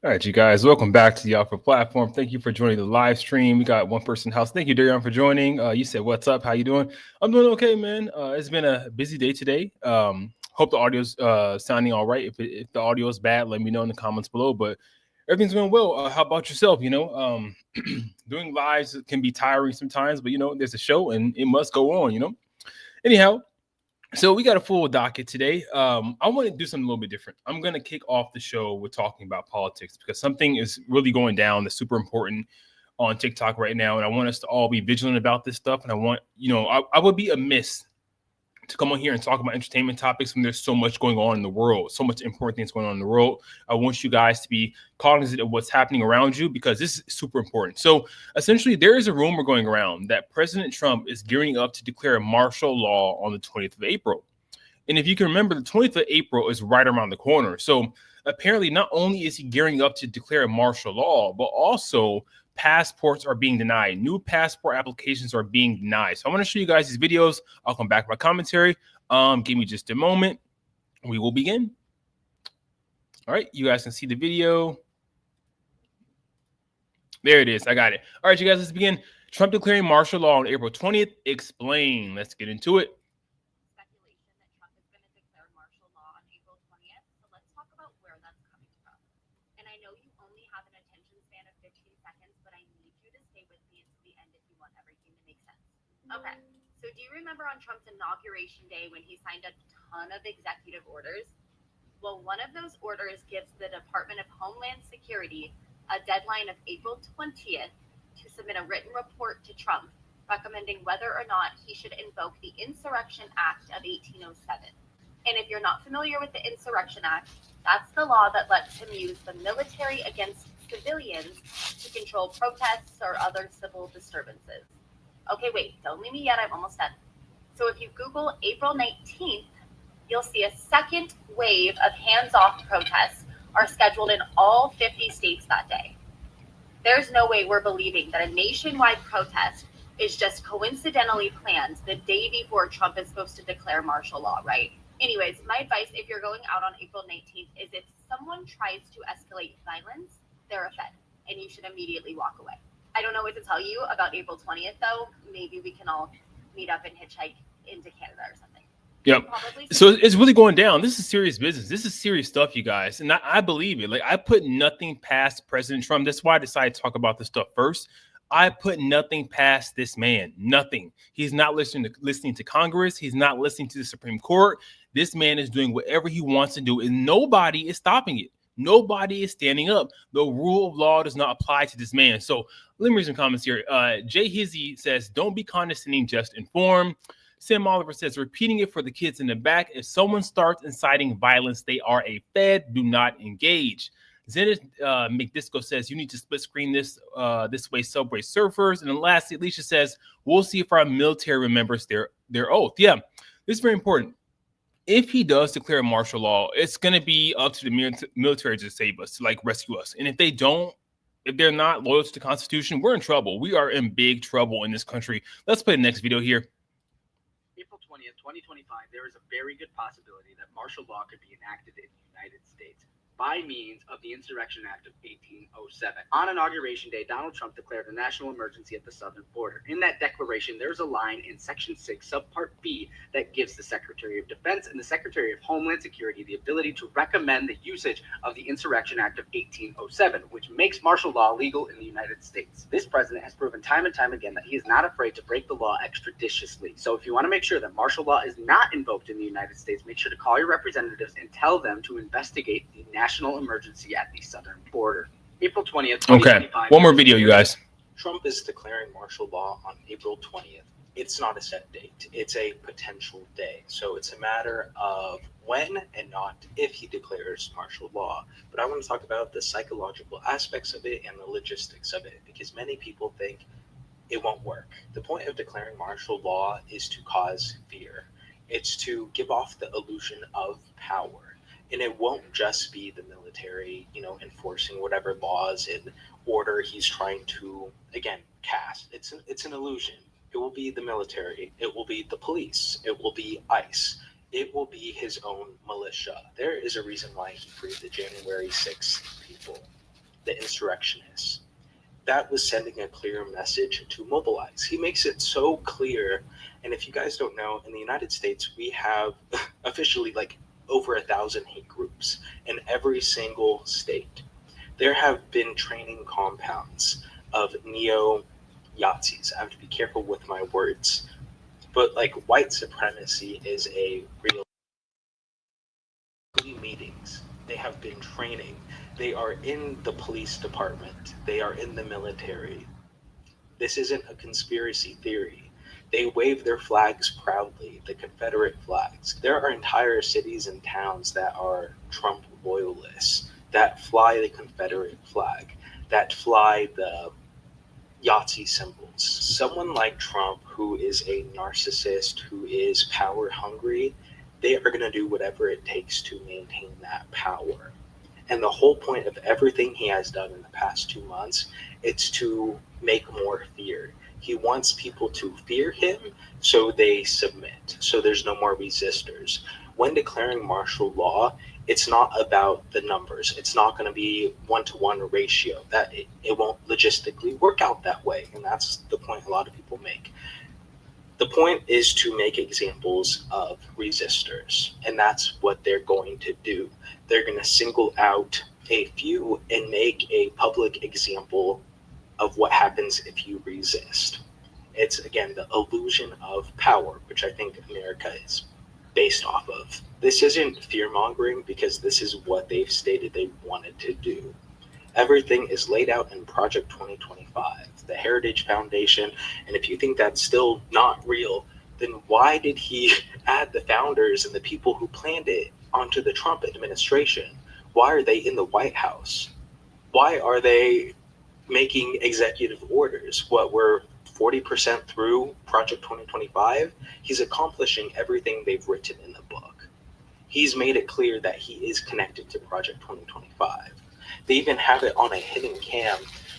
All right, you guys, welcome back to the Alpha platform. Thank you for joining the live stream. We got one person house. Thank you, Darion, for joining. You said, "What's up? How you doing?" I'm doing okay, man. It's been a busy day today. Hope the audio's sounding all right. If the audio is bad, let me know in the comments below. But everything's going well. How about yourself? Doing lives can be tiring sometimes, but there's a show and it must go on. Anyhow, so we got a full docket today. I want to do something a little bit different. I'm going to kick off the show with talking about politics because something is really going down that's super important on TikTok right now, and I want us to all be vigilant about this stuff. And I want, I would be amiss to come on here and talk about entertainment topics when there's so much going on in the world, so much important things going on in the world. I want you guys to be cognizant of what's happening around you because this is super important. So essentially, there is a rumor going around that President Trump is gearing up to declare martial law on the 20th of April. And if you can remember, the 20th of April is right around the corner. So apparently, not only is he gearing up to declare martial law, but also passports are being denied. New passport applications are being denied. So I want to show you guys these videos. I'll come back with my commentary. Give me just a moment. We will begin. All right, you guys can see the video. There it is. I got it. All right, you guys, let's begin. Trump declaring martial law on April 20th. Explain. Let's get into it. Okay, so do you remember on Trump's inauguration day when he signed a ton of executive orders? Well, one of those orders gives the Department of Homeland Security a deadline of April 20th to submit a written report to Trump recommending whether or not he should invoke the Insurrection Act of 1807. And if you're not familiar with the Insurrection Act, that's the law that lets him use the military against civilians to control protests or other civil disturbances. Okay, wait, don't leave me yet. I'm almost done. So if you Google April 19th, you'll see a second wave of hands-off protests are scheduled in all 50 states that day. There's no way we're believing that a nationwide protest is just coincidentally planned the day before Trump is supposed to declare martial law, right? Anyways, my advice if you're going out on April 19th is if someone tries to escalate violence, they're a Fed, and you should immediately walk away. I don't know what to tell you about April 20th, though. Maybe we can all meet up and hitchhike into Canada or something. Yep. So it's really going down. This is serious business. This is serious stuff, you guys. And I believe it. Like, I put nothing past President Trump. That's why I decided to talk about this stuff first. I put nothing past this man. Nothing. He's not listening to Congress. He's not listening to the Supreme Court. This man is doing whatever he wants to do, and nobody is stopping it. Nobody is standing up. The rule of law does not apply to this man. So let me read some comments here. Jay Hizzy says, "Don't be condescending, just inform." Sam Oliver says, "Repeating it for the kids in the back. If someone starts inciting violence, they are a Fed. Do not engage." Zenith McDisco says, "You need to split screen this way, Subway surfers." And then lastly, Alicia says, "We'll see if our military remembers their oath." Yeah, this is very important. If he does declare martial law, it's going to be up to the military to save us, to like rescue us. And if they don't, if they're not loyal to the Constitution, we're in trouble. We are in big trouble in this country. Let's play the next video here. April 20th, 2025, there is a very good possibility that martial law could be enacted in the United States by means of the Insurrection Act of 1807. On Inauguration Day, Donald Trump declared a national emergency at the southern border. In that declaration, there's a line in Section 6, Subpart B, that gives the Secretary of Defense and the Secretary of Homeland Security the ability to recommend the usage of the Insurrection Act of 1807, which makes martial law legal in the United States. This president has proven time and time again that he is not afraid to break the law extrajudiciously. So if you want to make sure that martial law is not invoked in the United States, make sure to call your representatives and tell them to investigate the national emergency at the southern border. April 20th, 2025. Okay, one more video, you guys. Trump is declaring martial law on April 20th. It's not a set date. It's a potential day. So it's a matter of when and not if he declares martial law. But I want to talk about the psychological aspects of it and the logistics of it, because many people think it won't work. The point of declaring martial law is to cause fear. It's to give off the illusion of power. And it won't just be the military, enforcing whatever laws and order he's trying to, again, cast. It's an illusion. It will be the military. It will be the police. It will be ICE. It will be his own militia. There is a reason why he freed the January 6th people. the insurrectionists. That was sending a clear message to mobilize. He makes it so clear. And if you guys don't know, in the United States, we have officially like over 1,000 hate groups in every single state. There have been training compounds of neo-Yazis. I have to be careful with my words. But like white supremacy is a real meetings. They have been training. They are in the police department. They are in the military. This isn't a conspiracy theory. They wave their flags proudly, the Confederate flags. There are entire cities and towns that are Trump loyalists, that fly the Confederate flag, that fly the Yahtzee symbols. Someone like Trump, who is a narcissist, who is power hungry, they are going to do whatever it takes to maintain that power. And the whole point of everything he has done in the past 2 months, it's to make more fear. He wants people to fear him so they submit, so there's no more resistors. When declaring martial law, it's not about the numbers. It's not going to be 1-to-1 ratio. That it won't logistically work out that way. And that's the point a lot of people make. The point is to make examples of resistors, and that's what they're going to do. They're going to single out a few and make a public example of what happens if you resist. It's, again, the illusion of power, which I think America is based off of. This isn't fear-mongering because this is what they've stated they wanted to do. Everything is laid out in Project 2025, the Heritage Foundation, and if you think that's still not real, then why did he add the founders and the people who planned it onto the Trump administration? Why are they in the White House? Why are they making executive orders? What, we're 40% through Project 2025? He's accomplishing everything they've written in the book. He's made it clear that he is connected to Project 2025. They even have it on a hidden cam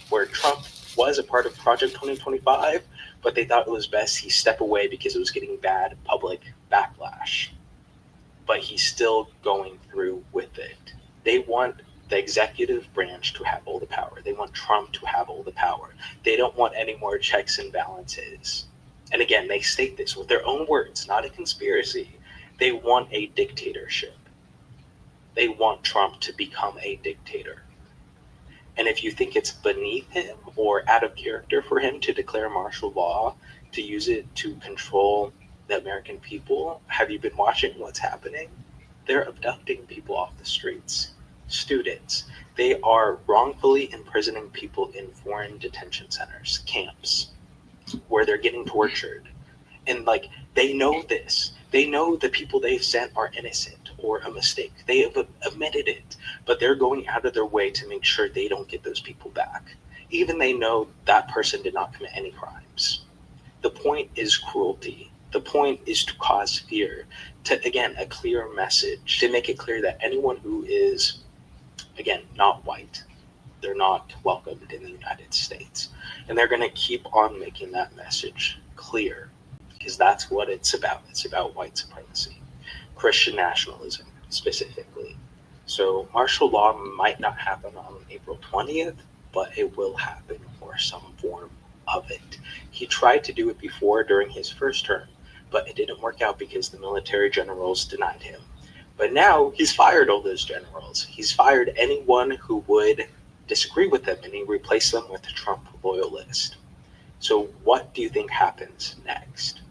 where Trump was a part of Project 2025, but they thought it was best he step away because it was getting bad public backlash. But he's still going through with it. They want the executive branch to have all the power. They want Trump to have all the power. They don't want any more checks and balances. And again, they state this with their own words, not a conspiracy. They want a dictatorship. They want Trump to become a dictator. And if you think it's beneath him or out of character for him to declare martial law, to use it to control the American people, have you been watching what's happening? They're abducting people off the streets, students. They are wrongfully imprisoning people in foreign detention centers, camps, where they're getting tortured. And like, they know this. They know the people they've sent are innocent or a mistake. They have admitted it, but they're going out of their way to make sure they don't get those people back. Even they know that person did not commit any crimes. The point is cruelty. The point is to cause fear, to, again, a clear message, to make it clear that anyone who is, again, not white, they're not welcomed in the United States. And they're going to keep on making that message clear, because that's what it's about. It's about white supremacy, Christian nationalism specifically. So martial law might not happen on April 20th, but it will happen, or some form of it. He tried to do it before during his first term, but it didn't work out because the military generals denied him. But now he's fired all those generals. He's fired anyone who would disagree with him, and he replaced them with a Trump loyalist. So what do you think happens next?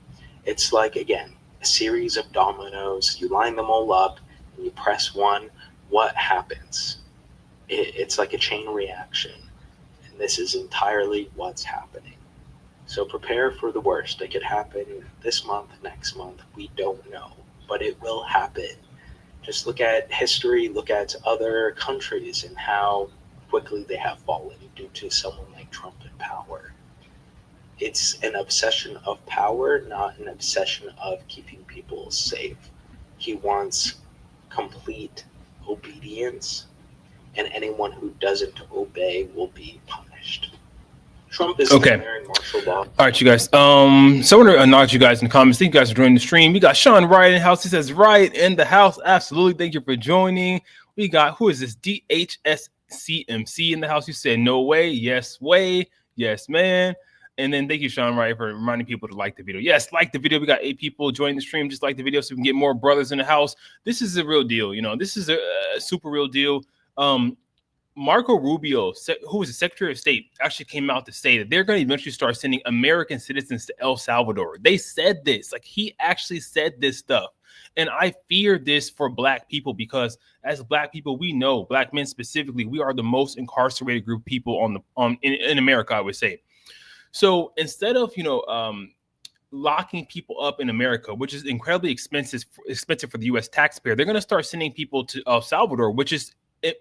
It's like, again, a series of dominoes. You line them all up and you press one. What happens? It's like a chain reaction. And this is entirely what's happening. So prepare for the worst. It could happen this month, next month. We don't know, but it will happen. Just look at history, look at other countries and how quickly they have fallen due to someone like Trump in power. It's an obsession of power, not an obsession of keeping people safe. He wants complete obedience, and anyone who doesn't obey will be punished. Trump is declaring martial law. All right, you guys. So I want to acknowledge you guys in the comments. Thank you guys for joining the stream. We got Sean Wright in the house. He says, right in the house. Absolutely. Thank you for joining. We got, who is this? DHS CMC in the house. You said no way, yes way, yes man. And then thank you, Sean Wright, for reminding people to like the video. Yes, like the video. We got 8 people joining the stream. Just like the video so we can get more brothers in the house. This is a real deal. You know, this is a super real deal. Marco Rubio, who was the Secretary of State, actually came out to say that they're going to eventually start sending American citizens to El Salvador. They said this, like he actually said this stuff. And I fear this for Black people because as Black people, we know, Black men specifically, we are the most incarcerated group of people in America, I would say. So instead of, locking people up in America, which is incredibly expensive for the U.S. taxpayer, they're going to start sending people to El Salvador, which is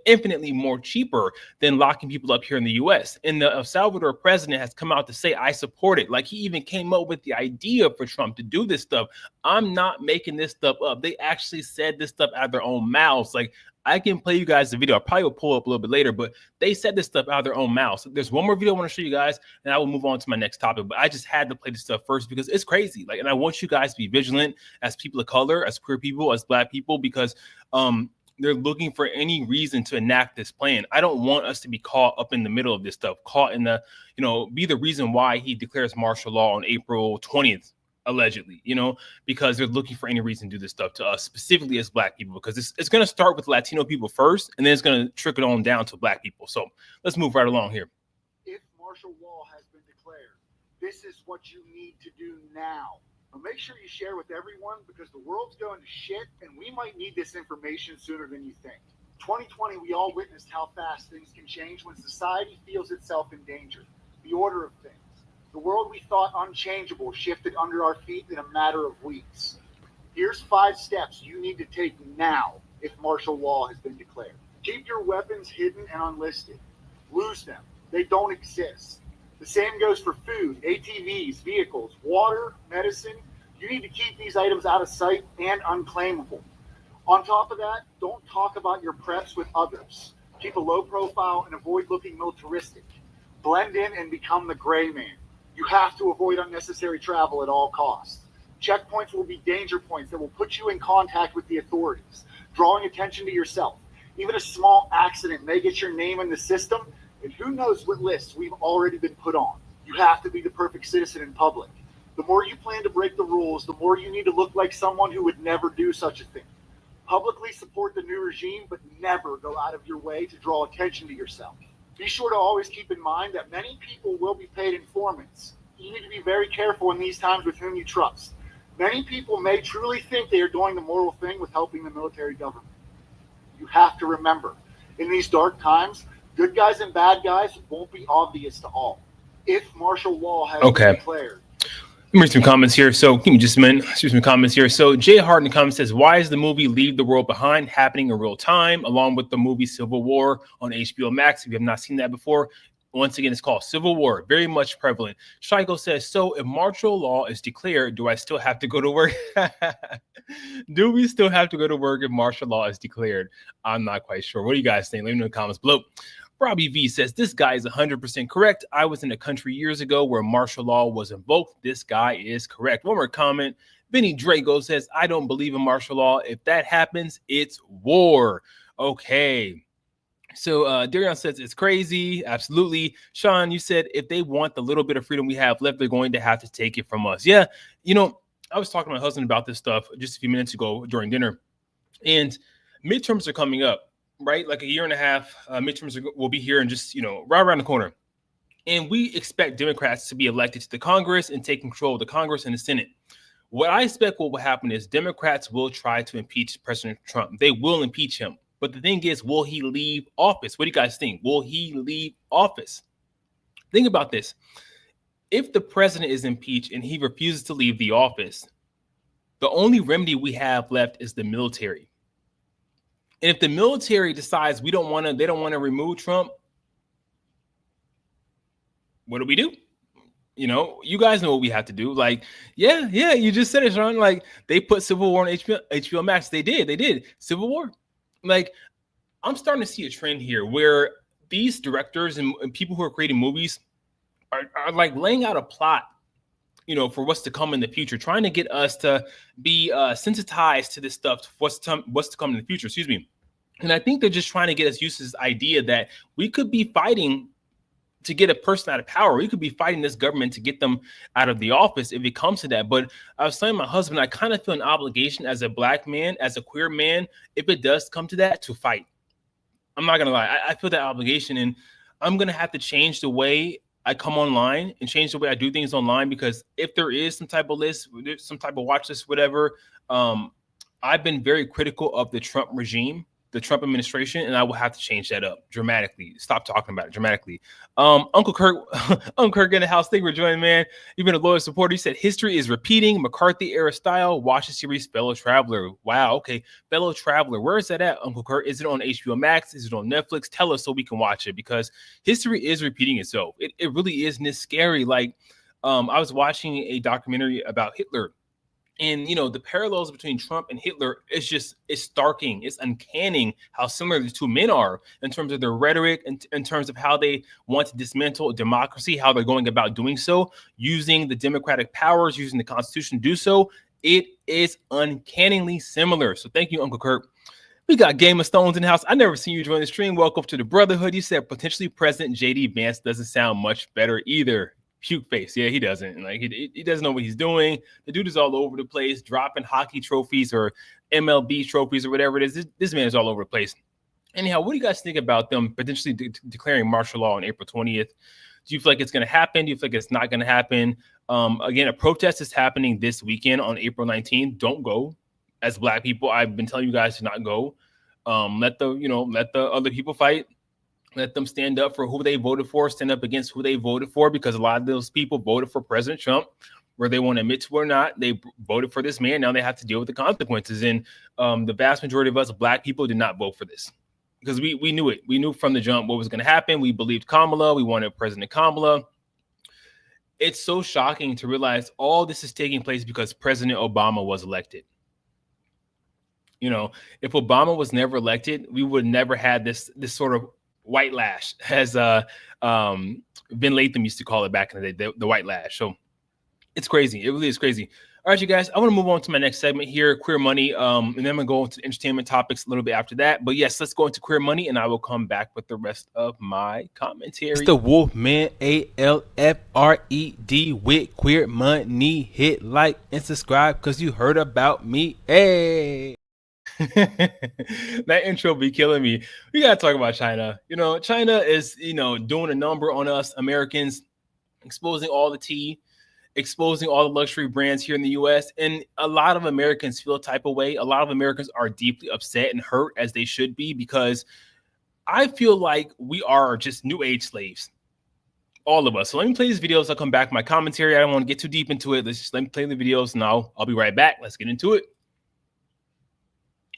infinitely more cheaper than locking people up here in the U.S. And the El Salvador president has come out to say, I support it. Like he even came up with the idea for Trump to do this stuff. I'm not making this stuff up. They actually said this stuff out of their own mouths. Like I can play you guys the video. I probably will pull up a little bit later, but they said this stuff out of their own mouths. So there's one more video I want to show you guys, and I will move on to my next topic. But I just had to play this stuff first because it's crazy. Like, and I want you guys to be vigilant as people of color, as queer people, as Black people, because they're looking for any reason to enact this plan. I don't want us to be caught up in the middle of this stuff, caught in the, be the reason why he declares martial law on April 20th, allegedly, because they're looking for any reason to do this stuff to us, specifically as Black people, because it's going to start with Latino people first, and then it's going to trickle on down to Black people. So let's move right along here. If martial law has been declared, this is what you need to do now. But make sure you share with everyone because the world's going to shit and we might need this information sooner than you think. 2020, we all witnessed how fast things can change when society feels itself in danger. The order of things. The world we thought unchangeable shifted under our feet in a matter of weeks. Here's 5 steps you need to take now if martial law has been declared. Keep your weapons hidden and unlisted. Lose them. They don't exist. The same goes for food, ATVs, vehicles, water, medicine. You need to keep these items out of sight and unclaimable. On top of that, don't talk about your preps with others. Keep a low profile and avoid looking militaristic. Blend in and become the gray man. You have to avoid unnecessary travel at all costs. Checkpoints will be danger points that will put you in contact with the authorities, drawing attention to yourself. Even a small accident may get your name in the system, and who knows what lists we've already been put on. You have to be the perfect citizen in public. The more you plan to break the rules, the more you need to look like someone who would never do such a thing. Publicly support the new regime, but never go out of your way to draw attention to yourself. Be sure to always keep in mind that many people will be paid informants. You need to be very careful in these times with whom you trust. Many people may truly think they are doing the moral thing with helping the military government. You have to remember, in these dark times, good guys and bad guys won't be obvious to all. If martial law has been declared. Let me read some comments here. So give me just a minute. Let's do some comments here. So Jay Hart in the comments says, why is the movie Leave the World Behind happening in real time, along with the movie Civil War on HBO Max? If you have not seen that before, once again, it's called Civil War. Very much prevalent. Shaiko says, so if martial law is declared, do I still have to go to work? Do we still have to go to work if martial law is declared? I'm not quite sure. What do you guys think? Let me know in the comments below. Robbie V says, this guy is 100% correct. I was in a country years ago where martial law was invoked. This guy is correct. One more comment. Benny Drago says, I don't believe in martial law. If that happens, it's war. Okay. So Darion says it's crazy. Absolutely. Sean, you said if they want the little bit of freedom we have left, they're going to have to take it from us. Yeah. I was talking to my husband about this stuff just a few minutes ago during dinner, and midterms are coming up. Right, like a year and a half, midterms will be here and just, right around the corner. And we expect Democrats to be elected to the Congress and take control of the Congress and the Senate. What I expect what will happen is Democrats will try to impeach President Trump. They will impeach him. But the thing is, will he leave office? What do you guys think? Will he leave office? Think about this. If the president is impeached and he refuses to leave the office, the only remedy we have left is the military. And if the military decides they don't want to remove Trump, what do? You guys know what we have to do. Like, yeah, you just said it, Sean. Like, they put Civil War on HBO Max. They did. Civil War. Like, I'm starting to see a trend here where these directors and people who are creating movies are like laying out a plot, for what's to come in the future, trying to get us to be sensitized to this stuff, what's to come in the future. Excuse me. And I think they're just trying to get us used to this idea that we could be fighting to get a person out of power. We could be fighting this government to get them out of the office if it comes to that. But I was telling my husband, I kind of feel an obligation as a black man, as a queer man, if it does come to that, to fight. I'm not going to lie. I feel that obligation, and I'm going to have to change the way I come online and change the way I do things online, because if there is some type of list, some type of watch list, whatever, I've been very critical of the Trump regime, the Trump administration, and I will have to change that up dramatically. Stop talking about it dramatically. Uncle Kirk, Uncle Kirk in the house. Thank you for joining, man. You've been a loyal supporter. He said history is repeating, McCarthy era style. Watch the series Fellow Traveler. Wow. Okay, Fellow Traveler. Where is that at, Uncle Kirk? Is it on HBO Max? Is it on Netflix? Tell us so we can watch it, because history is repeating itself. It really is, and it's scary. Like, I was watching a documentary about Hitler. And, you know, the parallels between Trump and Hitler is just, it's starking. It's uncanny how similar the two men are in terms of their rhetoric, in terms of how they want to dismantle democracy, how they're going about doing so, using the democratic powers, using the Constitution to do so. It is uncannily similar. So thank you, Uncle Kirk. We got Game of Stones in the house. I never seen you join the stream. Welcome to the Brotherhood. You said potentially President J.D. Vance doesn't sound much better either. Puke face. Yeah, he doesn't. Like, he doesn't know what he's doing. The dude is all over the place, dropping hockey trophies or MLB trophies or whatever it is. This man is all over the place. Anyhow, what do you guys think about them potentially declaring martial law on April 20th? Do you feel like it's going to happen? Do you feel like it's not going to happen? Again, a protest is happening this weekend on April 19th. Don't go. As Black people, I've been telling you guys to not go. Let the other people fight. Let them stand up for who they voted for, stand up against who they voted for, because a lot of those people voted for President Trump, whether they want to admit to or not. They voted for this man. Now they have to deal with the consequences. And the vast majority of us Black people did not vote for this, because we knew it. We knew from the jump what was going to happen. We believed Kamala. We wanted President Kamala. It's so shocking to realize all this is taking place because President Obama was elected. You know, if Obama was never elected, we would never had this sort of white lash, as Ben Latham used to call it back in the day, the white lash. So it's crazy. It really is crazy. All right, you guys, I want to move on to my next segment here, Queer Money. And then I'm going to go into entertainment topics a little bit after that. But yes, let's go into Queer Money, and I will come back with the rest of my commentary. It's the Wolfman, ALFRED, with Queer Money. Hit like and subscribe because you heard about me. Hey. That intro be killing me. We gotta talk about China. You know, China is, doing a number on us Americans, exposing all the tea, exposing all the luxury brands here in the US. And a lot of Americans feel a type of way. A lot of Americans are deeply upset and hurt, as they should be, because I feel like we are just new age slaves. All of us. So let me play these videos. I'll come back with my commentary. I don't want to get too deep into it. Let's just let me play the videos, and I'll be right back. Let's get into it.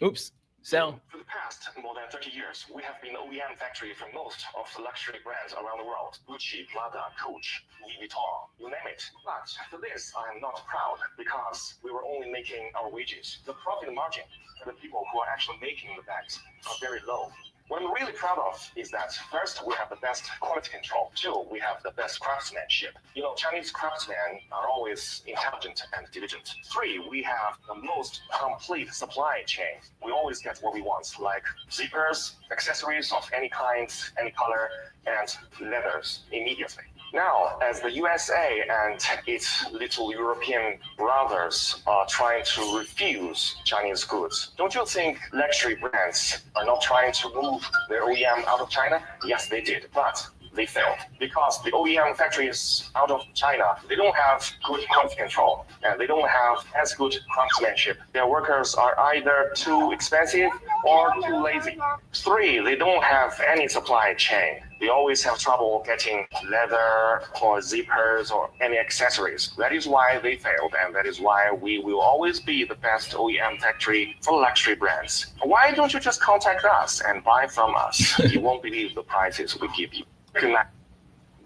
Oops, sound. For the past more than 30 years, we have been OEM factory for most of the luxury brands around the world. Gucci, Prada, Coach, Louis Vuitton, you name it. But for this, I am not proud, because we were only making our wages. The profit margin for the people who are actually making the bags are very low. What I'm really proud of is that, first, we have the best quality control. Two, we have the best craftsmanship. You know, Chinese craftsmen are always intelligent and diligent. Three, we have the most complete supply chain. We always get what we want, like zippers, accessories of any kind, any color, and leathers immediately. Now, as the USA and its little European brothers are trying to refuse Chinese goods, don't you think luxury brands are not trying to move their OEM out of China? Yes, they did, but they failed, because the OEM factories out of China, they don't have good quality control, and they don't have as good craftsmanship. Their workers are either too expensive or too lazy. Three, they don't have any supply chain. They always have trouble getting leather or zippers or any accessories. That is why they failed, and that is why we will always be the best OEM factory for luxury brands. Why don't you just contact us and buy from us? You won't believe the prices we give you.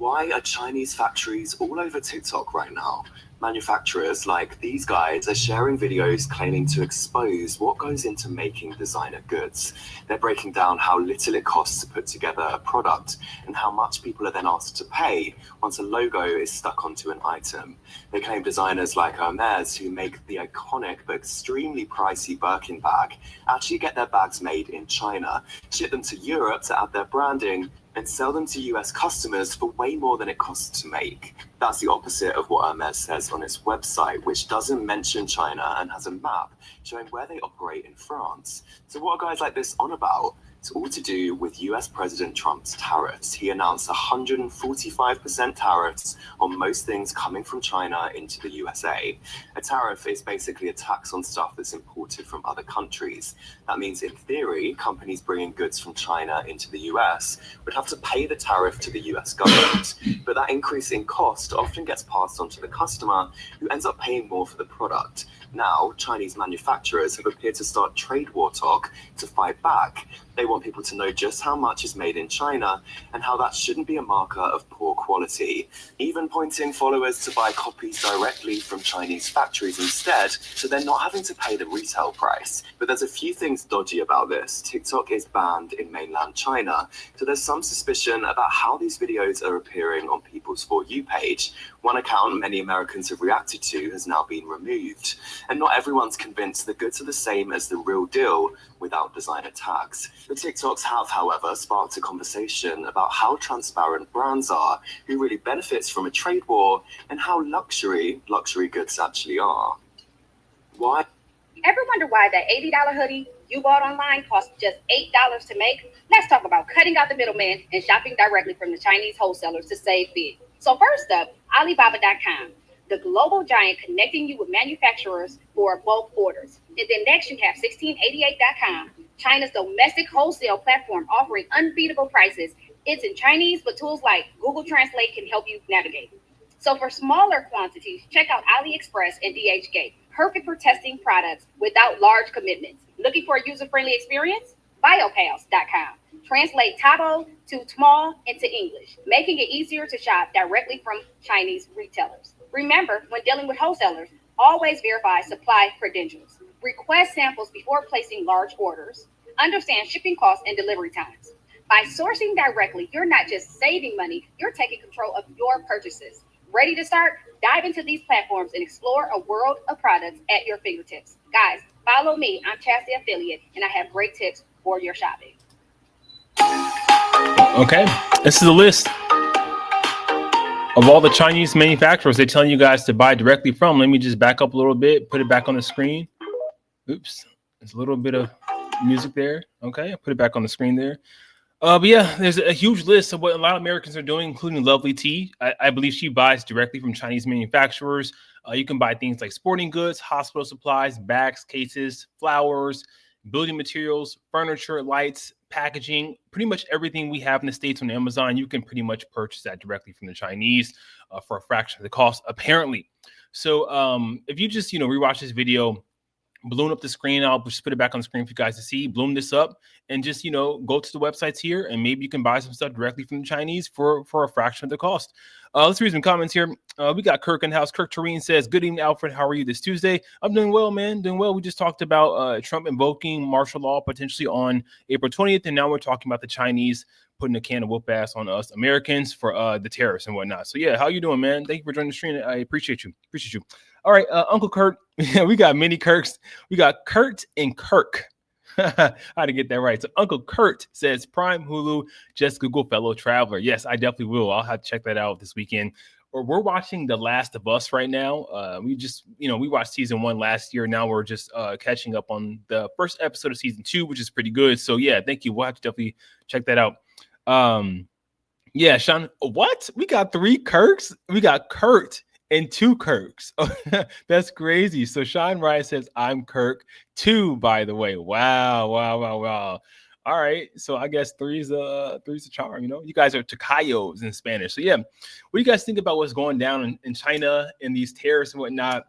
Why are Chinese factories all over TikTok right now? Manufacturers like these guys are sharing videos claiming to expose what goes into making designer goods. They're breaking down how little it costs to put together a product and how much people are then asked to pay once a logo is stuck onto an item. They claim designers like Hermes, who make the iconic but extremely pricey Birkin bag, actually get their bags made in China, ship them to Europe to add their branding, and sell them to US customers for way more than it costs to make. That's the opposite of what Hermes says on its website, which doesn't mention China and has a map showing where they operate in France. So what are guys like this on about? It's all to do with US President Trump's tariffs. He announced 145% tariffs on most things coming from China into the USA. A tariff is basically a tax on stuff that's imported from other countries. That means, in theory, companies bringing goods from China into the US would have to pay the tariff to the US government. But that increase in cost often gets passed on to the customer, who ends up paying more for the product. Now, Chinese manufacturers have appeared to start trade war talk to fight back. They want people to know just how much is made in China and how that shouldn't be a marker of poor quality, even pointing followers to buy copies directly from Chinese factories instead, so they're not having to pay the retail price. But there's a few things dodgy about this. TikTok is banned in mainland China, so there's some suspicion about how these videos are appearing on people's For You page. One account many Americans have reacted to has now been removed. And not everyone's convinced the goods are the same as the real deal without designer tags. The TikToks have, however, sparked a conversation about how transparent brands are, who really benefits from a trade war, and how luxury goods actually are. Why? Ever wonder why that $80 hoodie you bought online costs just $8 to make? Let's talk about cutting out the middleman and shopping directly from the Chinese wholesalers to save big. So first up, Alibaba.com, the global giant connecting you with manufacturers for bulk orders. And then next you have 1688.com, China's domestic wholesale platform offering unbeatable prices. It's in Chinese, but tools like Google Translate can help you navigate. So for smaller quantities, check out AliExpress and DHgate, perfect for testing products without large commitments. Looking for a user-friendly experience? Biochaos.com. Translate Tabo to Tmall into English, making it easier to shop directly from Chinese retailers. Remember, when dealing with wholesalers, always verify supply credentials. Request samples before placing large orders. Understand shipping costs and delivery times. By sourcing directly, you're not just saving money, you're taking control of your purchases. Ready to start? Dive into these platforms and explore a world of products at your fingertips. Guys, follow me. I'm Chastity Affiliate, and I have great tips for your shopping. Okay, this is a list of all the Chinese manufacturers they're telling you guys to buy directly from. Let me just back up a little bit, put it back on the screen. Oops, there's a little bit of music there. Okay, I'll put it back on the screen there. But yeah, there's a huge list of what a lot of Americans are doing, including Lovely T. I believe she buys directly from Chinese manufacturers. You can buy things like sporting goods, hospital supplies, bags, cases, flowers, building materials, furniture, lights, packaging, pretty much everything we have in the States on Amazon. You can pretty much purchase that directly from the Chinese for a fraction of the cost, apparently. So if you just, rewatch this video, balloon up the screen. I'll just put it back on the screen for you guys to see. Balloon this up and just, go to the websites here and maybe you can buy some stuff directly from the Chinese for a fraction of the cost. Let's read some comments here. We got Kirk in the house. Kirk Tureen says, good evening, Alfred. How are you this Tuesday? I'm doing well, man. Doing well. We just talked about Trump invoking martial law potentially on April 20th. And now we're talking about the Chinese putting a can of whoop ass on us Americans for the tariffs and whatnot. So yeah, how you doing, man? Thank you for joining the stream. I appreciate you. All right, Uncle Kurt. We got many Kirks. We got Kurt and Kirk. How to get that right. So Uncle Kurt says Prime Hulu, just Google Fellow Traveler. Yes, I definitely will. I'll have to check that out this weekend. Or we're watching The Last of Us right now. We just, we watched season 1 last year. Now we're just catching up on the first episode of season 2, which is pretty good. So yeah, thank you. We'll have to definitely check that out. Yeah, Sean, what? We got 3 Kirks? We got Kurt and 2 Kirks. That's crazy. So Sean Rice says, I'm Kirk 2, by the way. Wow. All right. So I guess three's a charm, You guys are Tocayos in Spanish. So yeah, what do you guys think about what's going down in China and these tariffs and whatnot?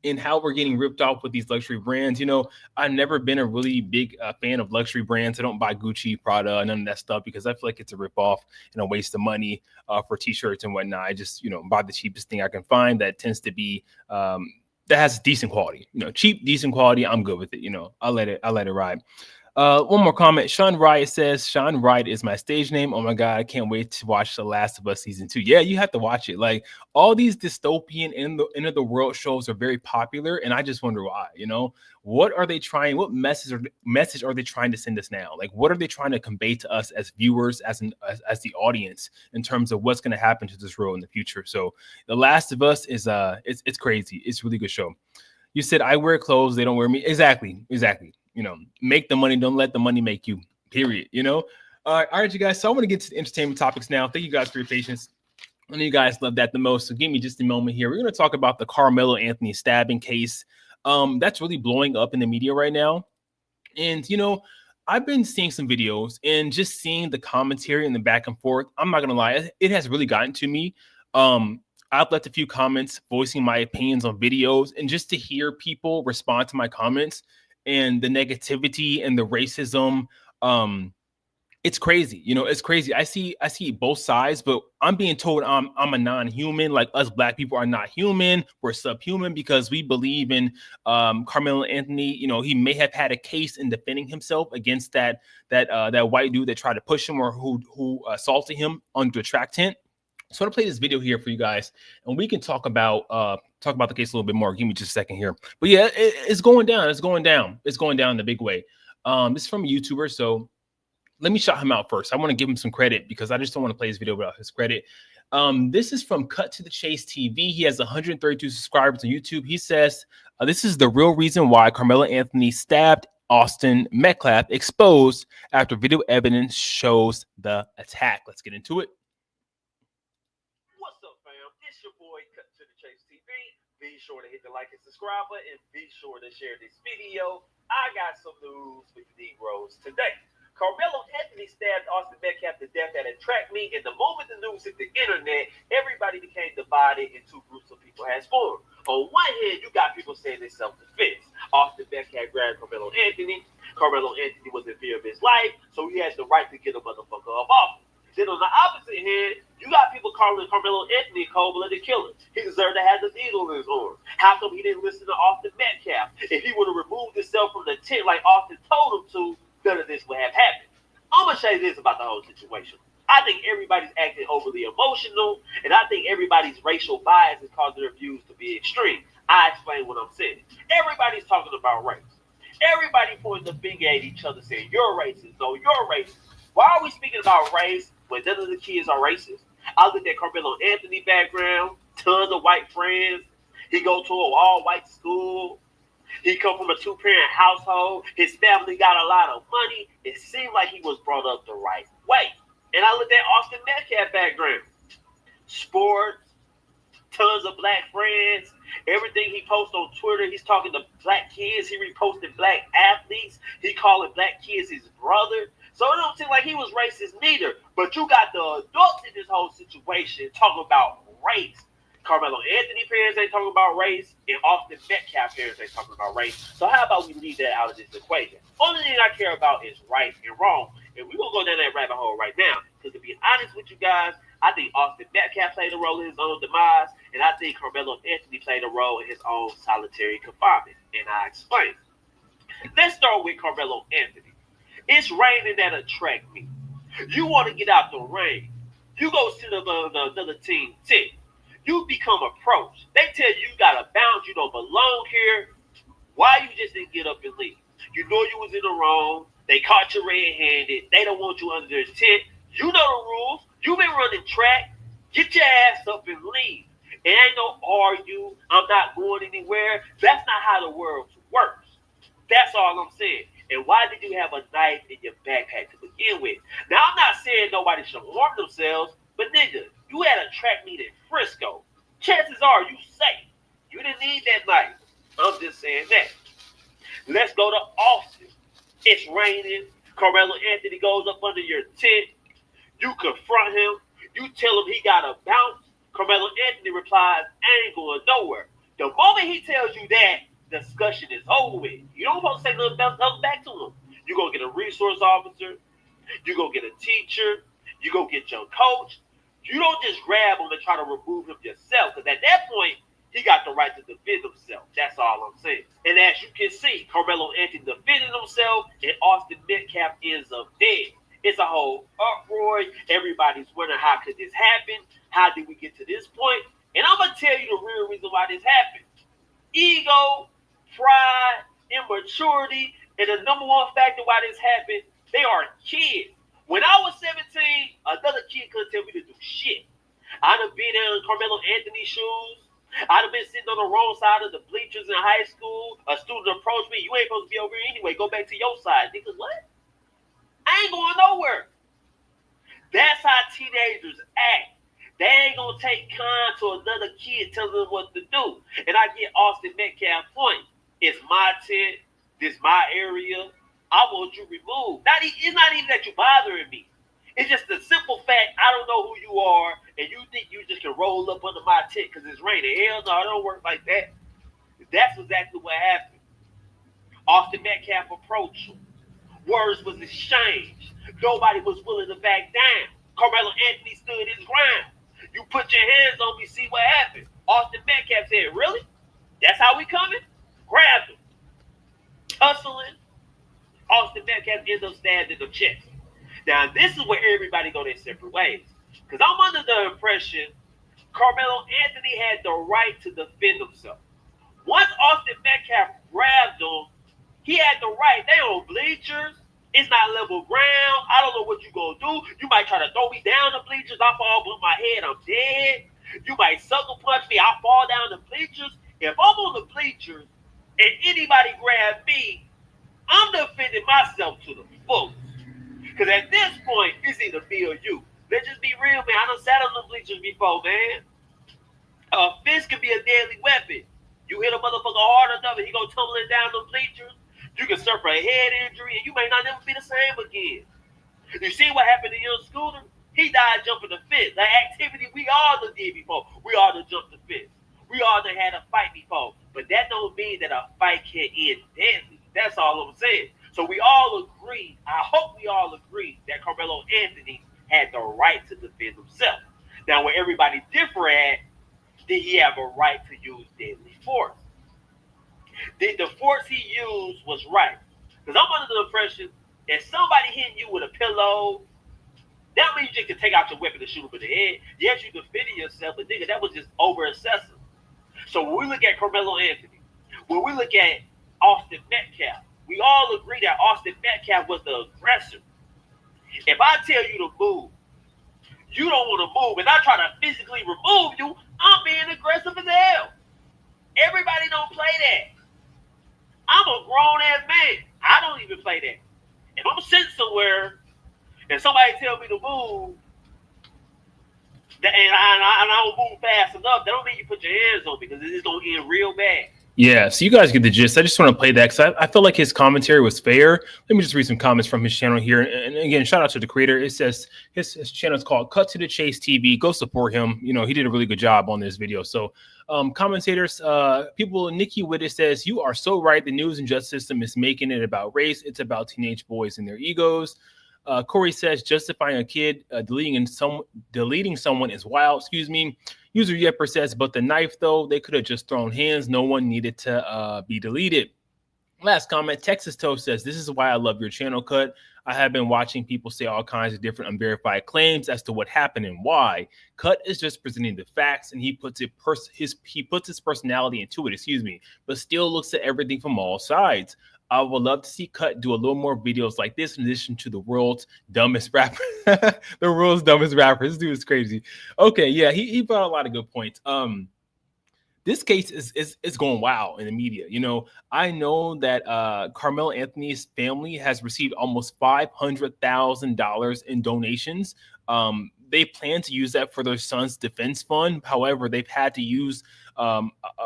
and how we're getting ripped off with these luxury brands. You know, I've never been a really big fan of luxury brands. I don't buy Gucci, Prada, none of that stuff because I feel like it's a ripoff and a waste of money for t-shirts and whatnot. I just, you know, buy the cheapest thing I can find that tends to be that has decent quality. You know, cheap, decent quality. I'm good with it. You know, I let it ride. One more comment. Sean Wright says, Sean Wright is my stage name. Oh my God, I can't wait to watch The Last of Us season 2. Yeah, you have to watch it. Like all these dystopian end of the world shows are very popular. And I just wonder why, you know, what are they trying? What message are they trying to send us now? Like, what are they trying to convey to us as viewers, as the audience in terms of what's going to happen to this world in the future? So The Last of Us is, it's crazy. It's a really good show. You said I wear clothes, they don't wear me. Exactly. You know, make the money, don't let the money make you, period. You know, all right, you guys. So I want to get to the entertainment topics now. Thank you guys for your patience. I know you guys love that the most. So give me just a moment here. We're going to talk about the Carmelo Anthony stabbing case. That's really blowing up in the media right now. And, you know, I've been seeing some videos and just seeing the commentary and the back and forth. I'm not going to lie. It has really gotten to me. I've left a few comments voicing my opinions on videos, and just to hear people respond to my comments and the negativity and the racism, it's crazy. You know, it's crazy. I see both sides, but I'm being told I'm a non-human. Like us black people are not human. We're subhuman because we believe in Carmelo Anthony. You know, he may have had a case in defending himself against that white dude that tried to push him or who assaulted him under a track tent. So I'm gonna play this video here for you guys, and we can talk about the case a little bit more. Give me just a second here. But yeah, it's going down. It's going down in a big way. This is from a YouTuber, so let me shout him out first. I want to give him some credit because I just don't want to play this video without his credit. This is from Cut to the Chase TV. He has 132 subscribers on YouTube. He says, this is the real reason why Carmelo Anthony stabbed Austin Metcalf, exposed after video evidence shows the attack. Let's get into it. Be sure to hit the like and subscribe button, and be sure to share this video. I got some news with the Negroes today. Carmelo Anthony stabbed Austin Metcalf to death at a track meet, and the moment the news hit the internet, everybody became divided and two groups of people has formed. On one hand, you got people saying it's self-defense. Austin Metcalf grabbed Carmelo Anthony. Carmelo Anthony was in fear of his life, so he has the right to get a motherfucker up off him. Then on the opposite hand, you got people calling Carmelo Anthony a cold-blooded killer. He deserved to have the needle in his arm. How come he didn't listen to Austin Metcalf? If he would have removed himself from the tent like Austin told him to, none of this would have happened. I'm going to say this about the whole situation. I think everybody's acting overly emotional, and I think everybody's racial bias is causing their views to be extreme. I explain what I'm saying. Everybody's talking about race. Everybody pointing the finger at each other saying, you're racist. No, you're racist. Why are we speaking about race when none of the kids are racist? I looked at Carmelo Anthony background, tons of white friends. He go to an all-white school. He come from a two-parent household. His family got a lot of money. It seemed like he was brought up the right way. And I looked at Austin Metcalf background. Sports, tons of black friends. Everything he posts on Twitter, he's talking to black kids. He reposted black athletes. He calling black kids his brother. So it don't seem like he was racist neither. But you got the adults in this whole situation talking about race. Carmelo Anthony parents ain't talking about race, and Austin Metcalf parents ain't talking about race. So how about we leave that out of this equation? Only thing I care about is right and wrong. And we're going to go down that rabbit hole right now. Because to be honest with you guys, I think Austin Metcalf played a role in his own demise, and I think Carmelo Anthony played a role in his own solitary confinement. And I explain. Let's start with Carmelo Anthony. It's raining at a track meet. You want to get out the rain. You go sit up on another team tent. You become approached. They tell you got to bounce. You don't belong here. Why you just didn't get up and leave? You know you was in the wrong. They caught you red-handed. They don't want you under their tent. You know the rules. You been running track. Get your ass up and leave. It ain't no argue. I'm not going anywhere. That's not how the world works. That's all I'm saying. And why did you have a knife in your backpack to begin with? Now, I'm not saying nobody should harm themselves, but nigga, you had a track meet in Frisco. Chances are you safe. You didn't need that knife. I'm just saying that. Let's go to Austin. It's raining. Carmelo Anthony goes up under your tent. You confront him. You tell him he got to bounce. Carmelo Anthony replies, I ain't going nowhere. The moment he tells you that, discussion is over with. You don't supposed to say nothing else back to him. You go get a resource officer. You go get a teacher. You go get your coach. You don't just grab him and try to remove him yourself, because at that point, he got the right to defend himself. That's all I'm saying. And as you can see, Carmelo Anthony defending himself, and Austin Metcalf ends up dead. It's a whole uproar. Everybody's wondering, how could this happen? How did we get to this point? And I'm going to tell you the real reason why this happened. Ego, pride, immaturity, and the number one factor why this happened, they are kids. When I was 17, another kid couldn't tell me to do shit. I'd have been in Carmelo Anthony's shoes. I'd have been sitting on the wrong side of the bleachers in high school. A student approached me. You ain't supposed to be over here anyway. Go back to your side. Niggas, what? I ain't going nowhere. That's how teenagers act. They ain't going to take kind to another kid telling them what to do. And I get Austin Metcalf's point. It's my tent. This my area. I want you removed. It's not even that you're bothering me. It's just the simple fact I don't know who you are, and you think you just can roll up under my tent because it's raining. Hell no, it don't work like that. That's exactly what happened. Austin Metcalf approached him. Words was exchanged. Nobody was willing to back down. Carmelo Anthony stood his ground. You put your hands on me, see what happened. Austin Metcalf said, really? That's how we coming? Grabbed him. Tussling. Austin Metcalf ends up stabbed in the chest. Now, this is where everybody go their separate ways. Because I'm under the impression Carmelo Anthony had the right to defend himself. Once Austin Metcalf grabbed him, he had the right. They on bleachers. It's not level ground. I don't know what you gonna do. You might try to throw me down the bleachers. I fall with my head. I'm dead. You might sucker punch me. I fall down the bleachers. If I'm on the bleachers and anybody grab me, I'm defending myself to the fullest. Because at this point, it's either me or you. Let's just be real, man. I done sat on the bleachers before, man. A fist can be a deadly weapon. You hit a motherfucker hard enough and he go tumbling down the bleachers. You can suffer a head injury and you may not never be the same again. You see what happened to young Scooter? He died jumping the fence. An activity we all done did before. We all done jumped the fence. We all done had a fight before. But that don't mean that a fight can end deadly. That's all I'm saying. So we all agree, I hope we all agree, that Carmelo Anthony had the right to defend himself. Now, where everybody differ at, did he have a right to use deadly force? Did the force he used was right? Because I'm under the impression, if somebody hitting you with a pillow, that means you just can take out your weapon and shoot him in the head. Yes, you defended yourself, but nigga, that was just over excessive. So when we look at Carmelo Anthony, when we look at Austin Metcalf, we all agree that Austin Metcalf was the aggressor. If I tell you to move, you don't want to move, and I try to physically remove you, I'm being aggressive as hell. Everybody don't play that. I'm a grown-ass man. I don't even play that. If I'm sitting somewhere and somebody tell me to move, and I don't move fast enough, that don't mean you put your hands on me, because it's going to end real bad. Yeah, so you guys get the gist. I just want to play that because I feel like his commentary was fair. Let me just read some comments from his channel here. And again, shout out to the creator. It says his channel is called Cut to the Chase TV. Go support him. You know, he did a really good job on this video. So commentators, people, Nikki Witt says, you are so right. The news and justice system is making it about race. It's about teenage boys and their egos. Corey says, justifying a kid deleting someone is wild. Excuse me. User Yepper says, but the knife, though, they could have just thrown hands. No one needed to be deleted. Last comment, Texas Toast says, this is why I love your channel, Cut. I have been watching people say all kinds of different unverified claims as to what happened and why. Cut is just presenting the facts, and he puts his personality into it, but still looks at everything from all sides. I would love to see Cut do a little more videos like this in addition to the world's dumbest rapper. The world's dumbest rapper. This dude is crazy. Okay, yeah, he brought a lot of good points. This case is going wild in the media. You know, I know that Carmelo Anthony's family has received almost $500,000 in donations. They plan to use that for their son's defense fund. However, they've had to use a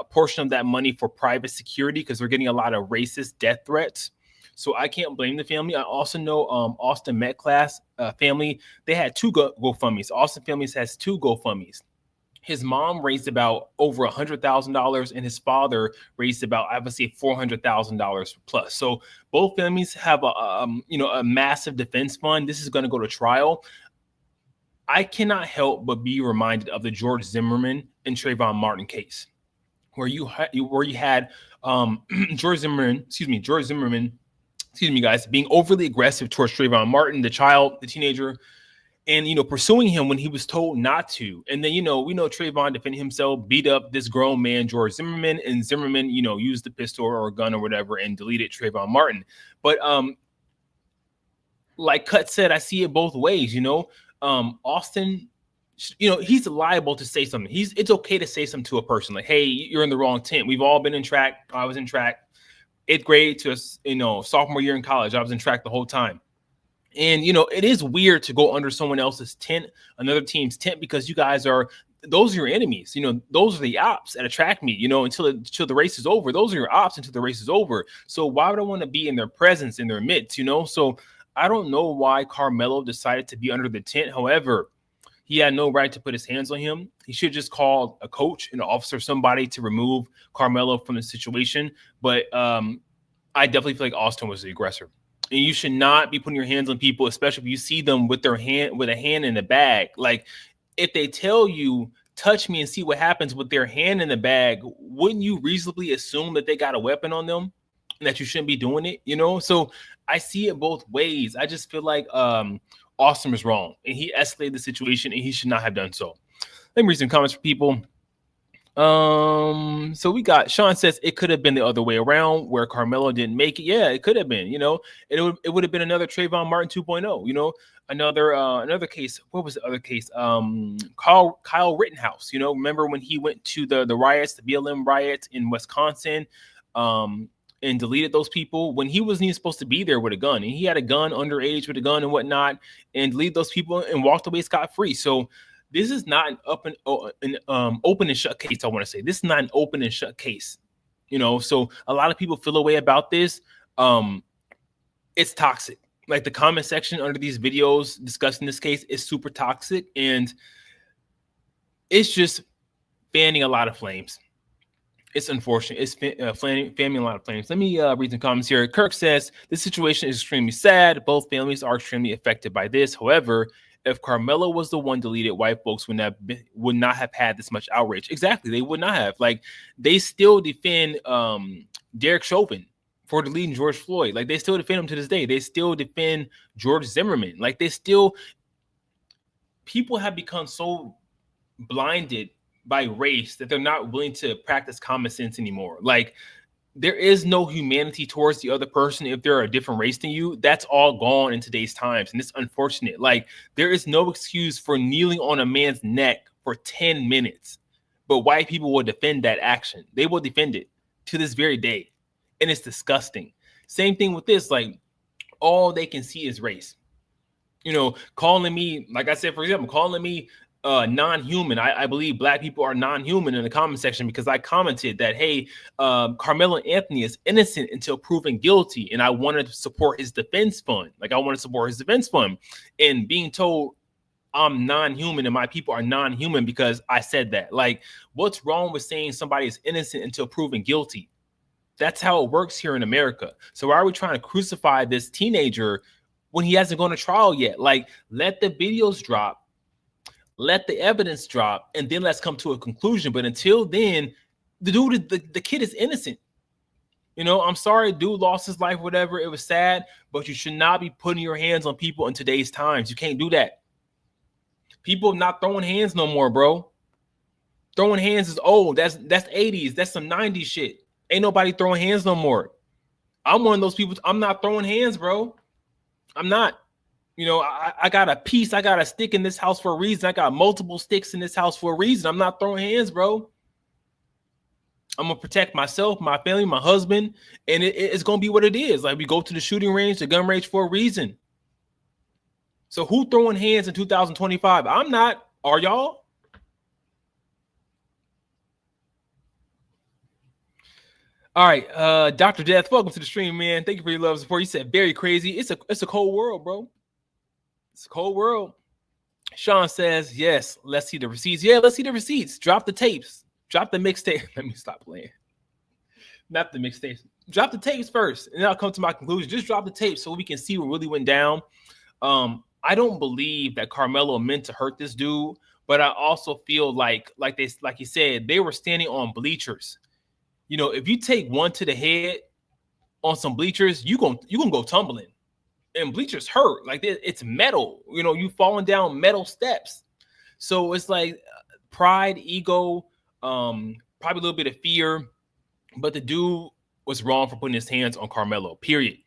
portion of that money for private security because they're getting a lot of racist death threats. So I can't blame the family. I also know Austin Metcalf's family, they had two GoFundMes. Austin Families has two GoFundMes. His mom raised about over $100,000, and his father raised about, I would say, $400,000 plus. So both families have a massive defense fund. This is going to go to trial. I cannot help but be reminded of the George Zimmerman and Trayvon Martin case, where you had George Zimmerman, guys, being overly aggressive towards Trayvon Martin, the teenager, and pursuing him when he was told not to. And then we know Trayvon defended himself, beat up this grown man, George Zimmerman, and Zimmerman used the pistol or a gun or whatever and deleted Trayvon Martin. But like Cut said, I see it both ways. Austin, he's liable to say something. It's okay to say something to a person like, hey, you're in the wrong tent. We've all been in track. I was in track 8th grade to sophomore year in college. I was in track the whole time. And, it is weird to go under someone else's tent, another team's tent, because you guys those are your enemies. Those are the ops at a track meet, until the race is over. Those are your ops until the race is over. So why would I want to be in their presence, in their midst, So I don't know why Carmelo decided to be under the tent. However, he had no right to put his hands on him. He should just call a coach, an officer, somebody to remove Carmelo from the situation. But I definitely feel like Austin was the aggressor. And you should not be putting your hands on people, especially if you see them with a hand in the bag. Like, if they tell you, touch me and see what happens with their hand in the bag, wouldn't you reasonably assume that they got a weapon on them and that you shouldn't be doing it? So I see it both ways. I just feel like Austin was wrong, and he escalated the situation, and he should not have done so. Let me read some comments for people. So we got Sean says it could have been the other way around, where Carmelo didn't make it. Yeah, it could have been. It would have been another Trayvon Martin 2.0. Another case. What was the other case? Kyle Rittenhouse. Remember when he went to the riots, the BLM riots in Wisconsin, and deleted those people when he wasn't even supposed to be there with a gun, and he had a gun underage with a gun and whatnot, and deleted those people and walked away scot-free. So this is not an open and shut case. I want to say this is not an open and shut case. So a lot of people feel a way about this. It's toxic. Like, the comment section under these videos discussing this case is super toxic, and it's just fanning a lot of flames. It's unfortunate. It's fanning a lot of flames. Let me read some comments here. Kirk says, this situation is extremely sad. Both families are extremely affected by this. However, if Carmelo was the one deleted, white folks would not have had this much outrage. Exactly. They would not have. Like, they still defend Derek Chauvin for deleting George Floyd. Like, they still defend him to this day. They still defend George Zimmerman. Like, people have become so blinded by race that they're not willing to practice common sense anymore. Like, there is no humanity towards the other person if they're a different race than you. That's all gone in today's times, and it's unfortunate. Like, there is no excuse for kneeling on a man's neck for 10 minutes, but white people will defend that action. They will defend it to this very day, and it's disgusting. Same thing with this. Like, all they can see is race. Calling me, like I said, for example, calling me non-human. I believe black people are non-human in the comment section because I commented that, hey, Carmelo Anthony is innocent until proven guilty, and I wanted to support his defense fund. And being told I'm non-human and my people are non-human because I said that. Like, what's wrong with saying somebody is innocent until proven guilty? That's how it works here in America. So why are we trying to crucify this teenager when he hasn't gone to trial yet? Like, let the videos drop. Let the evidence drop, and then let's come to a conclusion. But until then, the kid is innocent. I'm sorry, dude lost his life, whatever. It was sad, but you should not be putting your hands on people in today's times. You can't do that. People are not throwing hands no more, bro. Throwing hands is old. That's 80s. That's some 90s shit. Ain't nobody throwing hands no more. I'm one of those people. I'm not throwing hands, bro. I'm not. I got a piece. I got a stick in this house for a reason. I got multiple sticks in this house for a reason. I'm not throwing hands, bro. I'm going to protect myself, my family, my husband, and it's going to be what it is. Like, we go to the shooting range, the gun range for a reason. So who throwing hands in 2025? I'm not. Are y'all? All right, Dr. Death, welcome to the stream, man. Thank you for your love and support. You said very crazy. It's a cold world, bro. It's a cold world. Sean says, yes, let's see the receipts. Yeah, let's see the receipts. Drop the tapes. Drop the mixtape. Let me stop playing. Not the mixtapes. Drop the tapes first, and then I'll come to my conclusion. Just drop the tapes so we can see what really went down. I don't believe that Carmelo meant to hurt this dude, but I also feel like he said, they were standing on bleachers. You know, if you take one to the head on some bleachers, you gonna go tumbling. And bleachers hurt. Like, it's metal. You know, you falling down metal steps. So it's like pride, ego, probably a little bit of fear. But the dude was wrong for putting his hands on Carmelo. Period.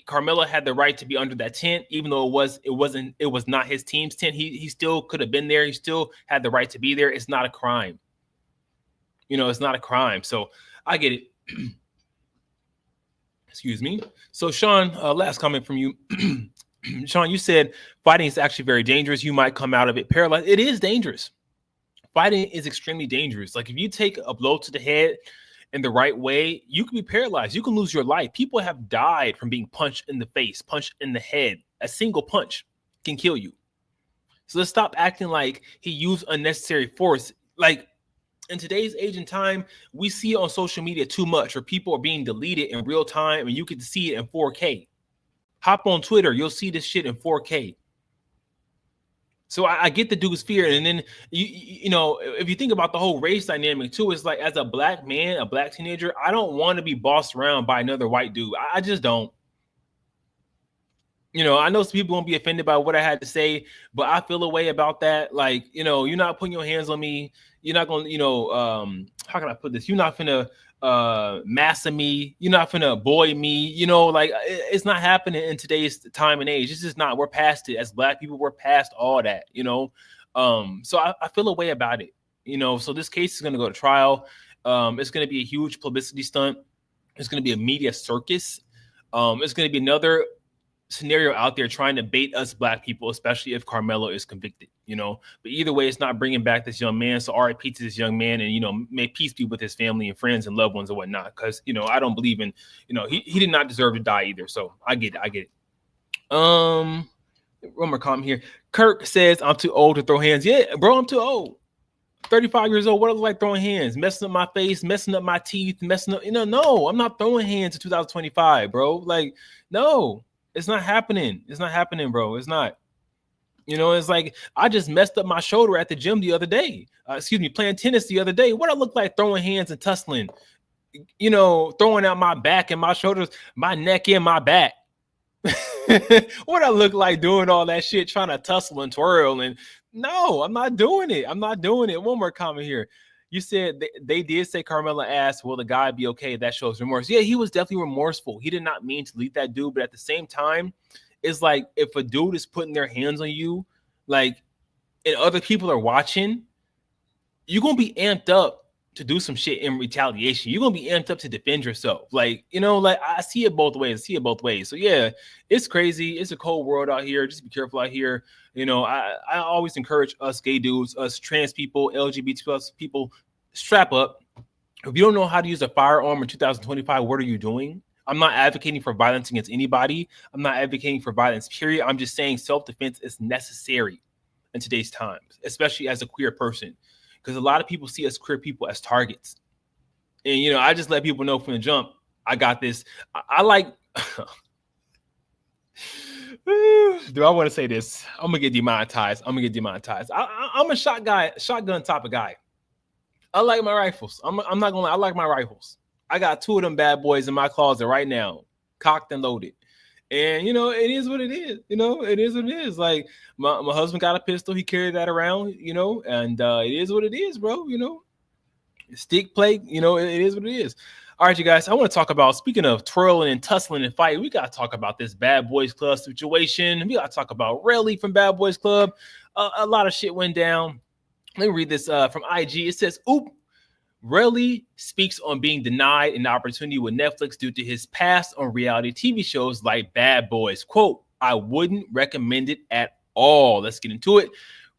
Carmelo had the right to be under that tent, even though it was not his team's tent. He still could have been there. He still had the right to be there. It's not a crime. You know, it's not a crime. So I get it. Excuse me. So Sean, last comment from you. Sean, you said fighting is actually very dangerous. You might come out of it paralyzed. It is dangerous. Fighting is extremely dangerous. Like, if you take a blow to the head in the right way, you can be paralyzed. You can lose your life. People have died from being punched in the face, punched in the head. A single punch can kill you. So let's stop acting like he used unnecessary force. Like, in today's age and time, we see on social media too much, where people are being deleted in real time, and you can see it in 4K. Hop on Twitter, you'll see this shit in 4K. So I get the dude's fear. And then, you know, if you think about the whole race dynamic too, it's like, as a black man, a black teenager, I don't want to be bossed around by another white dude. I just don't. You know, I know some people won't be offended by what I had to say, but I feel a way about that. Like, you know, you're not putting your hands on me. You're not going to, you know, how can I put this? You're not finna massa me. You're not finna boy me. You know, like, it's not happening in today's time and age. It's just not. We're past it. As black people, we're past all that, you know. So I feel a way about it, you know. So this case is going to go to trial. It's going to be a huge publicity stunt. It's going to be a media circus. It's going to be another scenario out there trying to bait us black people, especially if Carmelo is convicted, you know. But either way, it's not bringing back this young man. So RIP to this young man, and, you know, may peace be with his family and friends and loved ones and whatnot. Because, you know, I don't believe in, you know, he did not deserve to die either. So I get it. One more comment here. Kirk says, I'm too old to throw hands. Yeah, bro, I'm too old. 35 years old. What do I look like throwing hands? Messing up my face, messing up my teeth, messing up, you know, no, I'm not throwing hands in 2025, bro. Like, no. It's not happening. It's not happening, bro. It's not. You know, it's like, I just messed up my shoulder at the gym the other day. Playing tennis the other day. What I look like throwing hands and tussling? You know, throwing out my back and my shoulders, my neck and my back. What I look like doing all that shit, trying to tussle and twirl. And no, I'm not doing it. I'm not doing it. One more comment here. You said they did say Carmelo asked, will the guy be okay? That shows remorse. Yeah, he was definitely remorseful. He did not mean to leave that dude. But at the same time, it's like, if a dude is putting their hands on you, like, and other people are watching, you're going to be amped up to do some shit in retaliation. You're going to be amped up to defend yourself. Like, you know, like, I see it both ways. So yeah, it's crazy. It's a cold world out here. Just be careful out here. You know, I always encourage us gay dudes, us trans people, LGBT plus people, strap up. If you don't know how to use a firearm in 2025, what are you doing? I'm not advocating for violence against anybody. I'm not advocating for violence, period. I'm just saying self-defense is necessary in today's times, especially as a queer person, because a lot of people see us queer people as targets. And, you know, I just let people know from the jump, I got this. I like... Do I want to say this? I'm gonna get demonetized. I'm a shotgun type of guy. I like my rifles. I'm not gonna lie. I like my rifles. I got 2 of them bad boys in my closet right now, cocked and loaded. And, you know, it is what it is. You know, it is what it is. Like, my husband got a pistol. He carried that around, you know, and it is what it is, bro. You know, stick play, you know, it is what it is. All right, you guys, I want to talk about, speaking of twirling and tussling and fighting, we got to talk about this Bad Boys Club situation. We got to talk about Relly from Bad Boys Club. A lot of shit went down. Let me read this from IG. It says, oop, Relly speaks on being denied an opportunity with Netflix due to his past on reality TV shows like Bad Boys. Quote, I wouldn't recommend it at all. Let's get into it.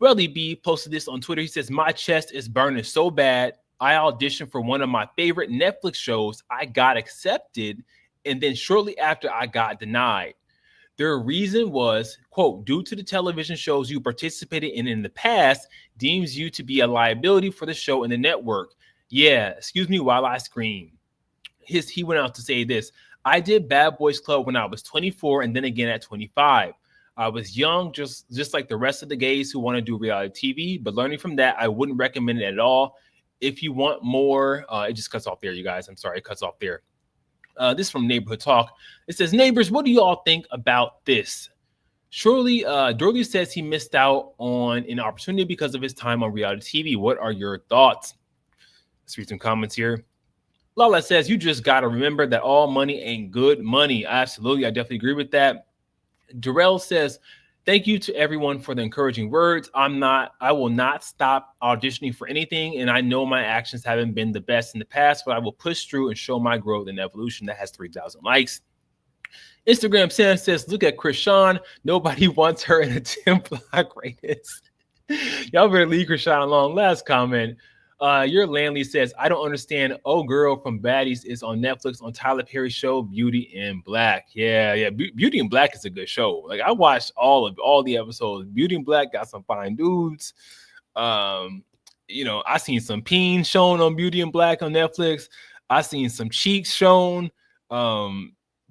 Relly B posted this on Twitter. He says, my chest is burning so bad. I auditioned for one of my favorite Netflix shows. I got accepted, and then shortly after I got denied. Their reason was, quote, due to the television shows you participated in the past, deems you to be a liability for the show and the network. Yeah, excuse me while I scream. He went out to say this. I did Bad Boys Club when I was 24 and then again at 25. I was young, just like the rest of the gays who want to do reality TV, but learning from that, I wouldn't recommend it at all. If you want more, it just cuts off there, you guys. I'm sorry, it cuts off there. This is from Neighborhood Talk. It says, neighbors, what do you all think about this? Surely, Dorley says he missed out on an opportunity because of his time on reality TV. What are your thoughts? Let's read some comments here. Lala says, you just got to remember that all money ain't good money. Absolutely. I definitely agree with that. Darrell says, thank you to everyone for the encouraging words. I will not stop auditioning for anything. And I know my actions haven't been the best in the past, but I will push through and show my growth and evolution. That has 3,000 likes. Instagram Sam says, look at Krishan. Nobody wants her in a 10 block radius. Y'all better leave Krishan alone. Last comment. Your Landley says, I don't understand. Oh, Girl from Baddies is on Netflix on Tyler Perry's show Beauty in Black. Yeah. Beauty in Black is a good show. Like I watched all the episodes. Beauty in Black got some fine dudes. I seen some peen shown on Beauty in Black on Netflix. I seen some cheeks shown.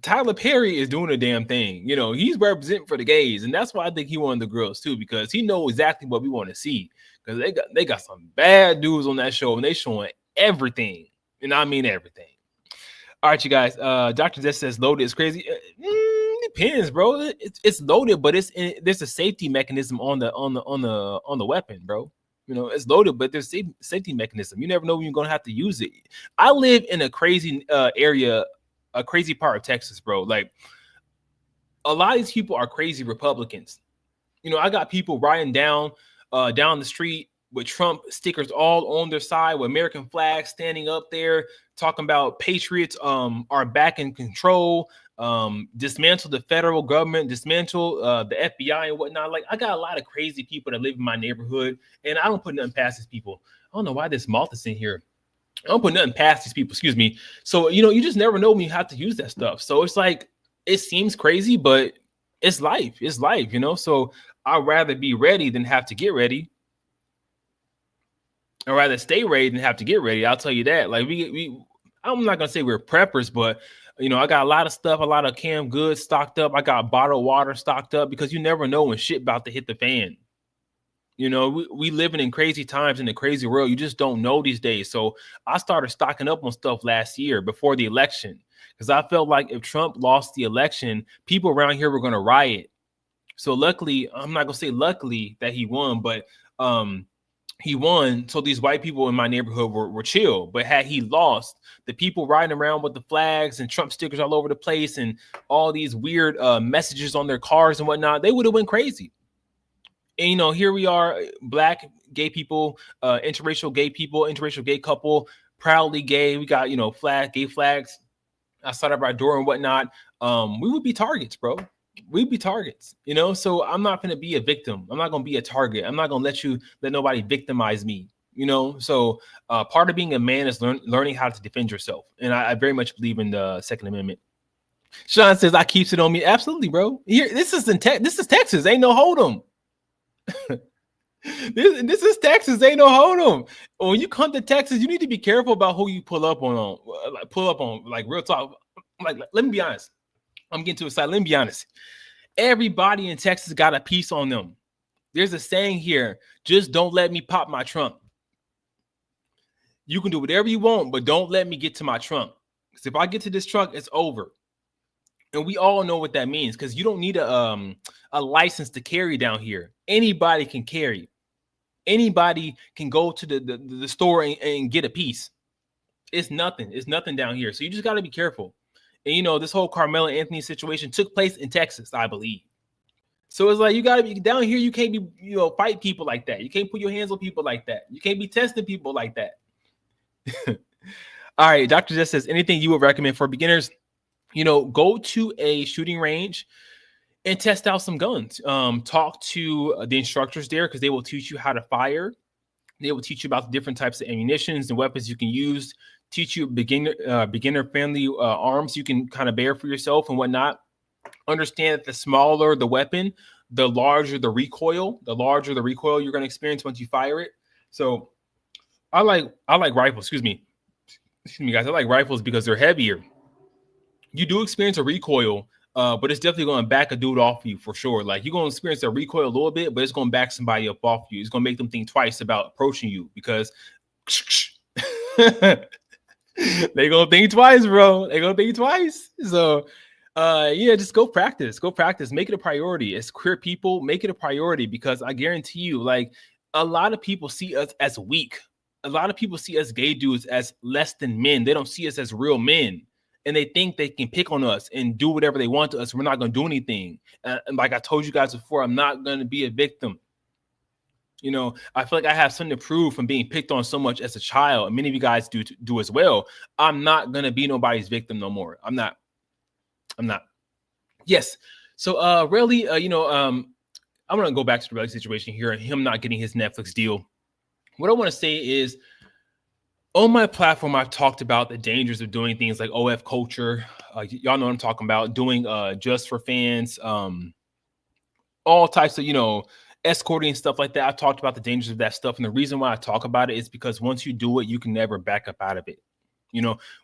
Tyler Perry is doing a damn thing. He's representing for the gays, and that's why I think he wanted the girls too, because he knows exactly what we want to see. Because they got some bad dudes on that show, and they showing everything, and I mean everything. All right, you guys. Dr. Zest says loaded is crazy. Depends, bro. It's loaded, but there's a safety mechanism on the weapon, bro. It's loaded, but there's safety mechanism. You never know when you're gonna have to use it. I live in a crazy area, a crazy part of Texas, bro. Like a lot of these people are crazy Republicans. I got people riding down the street with Trump stickers all on their side with American flags standing up there talking about patriots are back in control, dismantle the federal government, dismantle the FBI and whatnot. Like I got a lot of crazy people that live in my neighborhood, and I don't put nothing past these people. I don't know why this moth is in here. I don't put nothing past these people, excuse me. So, you just never know when you have to use that stuff. So it's like, it seems crazy, but it's life. It's life, So I'd rather be ready than have to get ready. I'd rather stay ready than have to get ready. I'll tell you that. Like I'm not going to say we're preppers, but I got a lot of stuff, a lot of canned goods stocked up. I got bottled water stocked up because you never know when shit about to hit the fan. We living in crazy times in a crazy world. You just don't know these days. So I started stocking up on stuff last year before the election because I felt like if Trump lost the election, people around here were going to riot. So luckily, I'm not going to say luckily that he won, but he won. So these white people in my neighborhood were chill. But had he lost, the people riding around with the flags and Trump stickers all over the place and all these weird messages on their cars and whatnot, they would have went crazy. And, here we are, Black gay people, interracial gay couple, proudly gay. We got, gay flags outside of our door and whatnot. We would be targets, bro. We'd be targets, So I'm not going to be a victim. I'm not going to be a target. I'm not going to let nobody victimize me, So part of being a man is learning how to defend yourself. And I very much believe in the Second Amendment. Sean says, I keeps it on me. Absolutely, bro. Here, this is Texas. Ain't no hold 'em. This is Texas. Ain't no hold 'em. When you come to Texas, you need to be careful about who you pull up on. Like real talk. Like, let me be honest. I'm getting too excited. Let me be honest. Everybody in Texas got a piece on them. There's a saying here: just don't let me pop my trunk. You can do whatever you want, but don't let me get to my trunk. Because if I get to this trunk, it's over. And we all know what that means, because you don't need a license to carry down here. Anybody can carry. Anybody can go to the store and get a piece. It's nothing. It's nothing down here. So you just got to be careful. And, this whole Carmelo Anthony situation took place in Texas, I believe. So it's like, you got to be down here. You can't be, fight people like that. You can't put your hands on people like that. You can't be testing people like that. All right. Dr. Jess says, anything you would recommend for beginners? Go to a shooting range and test out some guns. Talk to the instructors there because they will teach you how to fire. They will teach you about the different types of ammunitions and weapons you can use. Teach you beginner friendly arms you can kind of bear for yourself and whatnot. understand that the smaller the weapon, the larger the recoil you're going to experience once you fire it. So I like rifles. Excuse me, guys. I like rifles because they're heavier. You do experience a recoil, but it's definitely going to back a dude off you for sure. Like you're going to experience a recoil a little bit, but it's going to back somebody up off you. It's going to make them think twice about approaching you because they going to think twice, bro. They going to think twice. So, yeah, just go practice. Make it a priority. As queer people, make it a priority because I guarantee you, like a lot of people see us as weak. A lot of people see us gay dudes as less than men. They don't see us as real men. And they think they can pick on us and do whatever they want to us. We're not going to do anything. And like I told you guys before, I'm not going to be a victim. You know, I feel like I have something to prove from being picked on so much as a child. And many of you guys do as well. I'm not going to be nobody's victim no more. I'm not. Yes. So really, I'm going to go back to the Relly situation here and him not getting his Netflix deal. What I want to say is, on my platform, I've talked about the dangers of doing things like OF culture. Y'all know what I'm talking about. Doing just for fans, all types of, escorting and stuff like that. I've talked about the dangers of that stuff. And the reason why I talk about it is because once you do it, you can never back up out of it.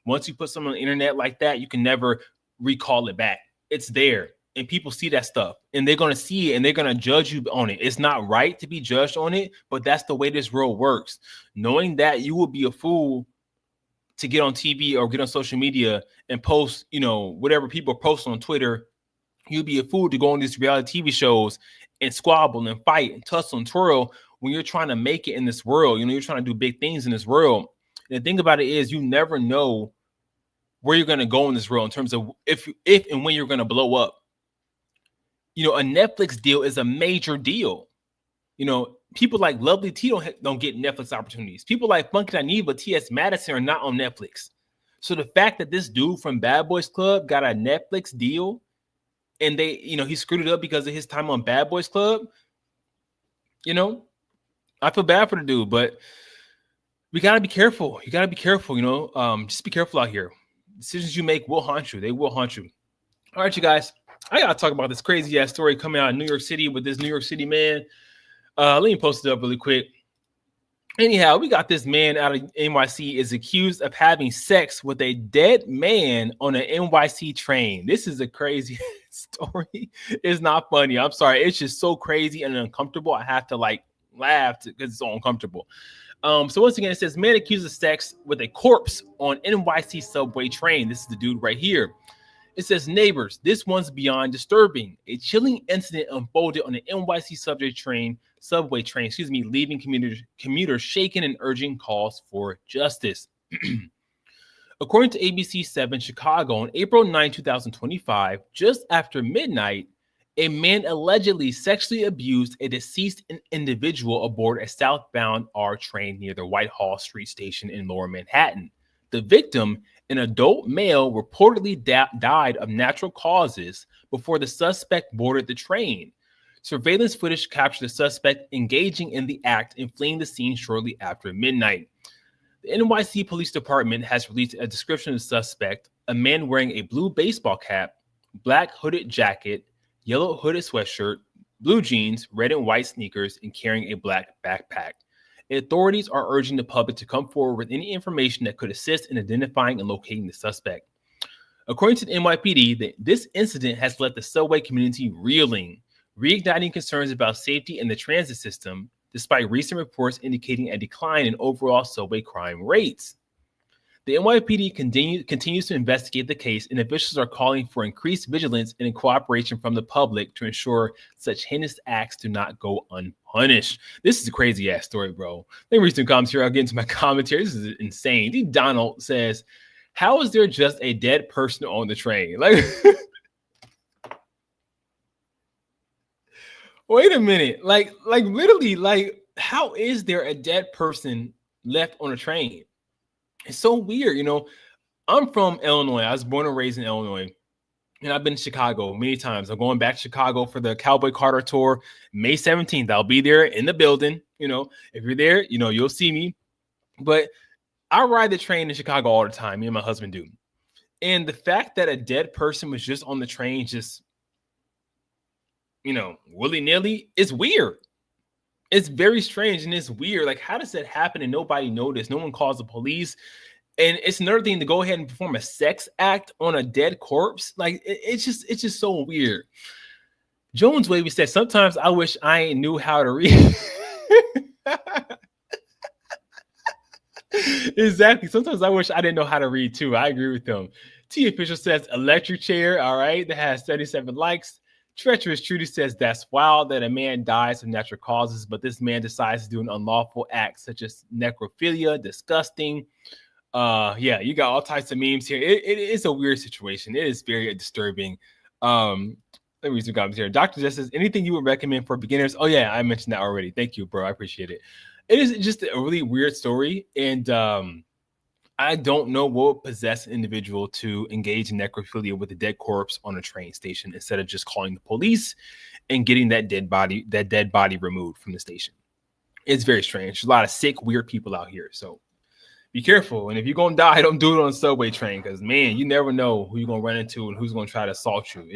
Once you put something on the internet like that, you can never recall it back. It's there. And people see that stuff and they're going to see it and they're going to judge you on it. It's not right to be judged on it, but that's the way this world works. Knowing that you will be a fool to get on TV or get on social media and post, whatever people post on Twitter, you'll be a fool to go on these reality TV shows and squabble and fight and tussle and twirl when you're trying to make it in this world. You're trying to do big things in this world. And the thing about it is you never know where you're going to go in this world in terms of if and when you're going to blow up. A Netflix deal is a major deal. People like Lovely T don't get Netflix opportunities. People like Funky Dineva, T.S. Madison are not on Netflix. So the fact that this dude from Bad Boys Club got a Netflix deal and they, he screwed it up because of his time on Bad Boys Club, I feel bad for the dude, but we got to be careful. You got to be careful, just be careful out here. Decisions you make will haunt you. They will haunt you. All right, you guys. I got to talk about this crazy ass story coming out of New York City with this New York City man. Let me post it up really quick. Anyhow, we got this man out of NYC is accused of having sex with a dead man on an NYC train. This is a crazy story. It's not funny. I'm sorry. It's just so crazy and uncomfortable. I have to laugh because it's so uncomfortable. So once again, it says man accused of sex with a corpse on NYC subway train. This is the dude right here. It says, neighbors, this one's beyond disturbing. A chilling incident unfolded on the NYC subway train, leaving commuters shaken and urging calls for justice. According to ABC 7 Chicago, on April 9, 2025, just after midnight, a man allegedly sexually abused a deceased individual aboard a southbound R train near the Whitehall Street Station in Lower Manhattan. The victim, an adult male, reportedly died of natural causes before the suspect boarded the train. Surveillance footage captured the suspect engaging in the act and fleeing the scene shortly after midnight. The NYC Police Department has released a description of the suspect, a man wearing a blue baseball cap, black hooded jacket, yellow hooded sweatshirt, blue jeans, red and white sneakers, and carrying a black backpack. Authorities are urging the public to come forward with any information that could assist in identifying and locating the suspect. According to the NYPD, this incident has left the subway community reeling, reigniting concerns about safety in the transit system, despite recent reports indicating a decline in overall subway crime rates. The NYPD continues to investigate the case, and officials are calling for increased vigilance and cooperation from the public to ensure such heinous acts do not go unpunished. This is a crazy ass story, bro. Let me read some comments here. I'll get into my commentary. This is insane. D. Donald says, "How is there just a dead person on the train?" Wait a minute. Literally, how is there a dead person left on a train? It's so weird, I'm from Illinois. I was born and raised in Illinois, and I've been to Chicago many times. I'm going back to Chicago for the Cowboy Carter tour, May 17th. I'll be there in the building. If you're there, you'll see me. But I ride the train in Chicago all the time. Me and my husband do. And the fact that a dead person was just on the train just willy-nilly, it's weird. It's very strange and it's weird. Like, how does that happen and nobody noticed? No one calls the police. And it's another thing to go ahead and perform a sex act on a dead corpse. Like, it's just so weird. Jones Wavy said, sometimes I wish I knew how to read. Exactly. Sometimes I wish I didn't know how to read too. I agree with them. T Official says electric chair. All right. That has 37 likes. Treacherous Trudy says that's wild that a man dies of natural causes, but this man decides to do an unlawful act such as necrophilia. Disgusting. Yeah, you got all types of memes here. It is a weird situation. It is very disturbing. Let me read some comments here. Dr. Jess says, anything you would recommend for beginners? Oh yeah, I mentioned that already. Thank you, bro. I appreciate it. It is just a really weird story, and I don't know what would possess an individual to engage in necrophilia with a dead corpse on a train station instead of just calling the police and getting that dead body removed from the station. It's very strange. There's a lot of sick, weird people out here, so be careful. And if you're gonna die, don't do it on a subway train, because man, you never know who you're gonna run into and who's gonna try to assault you.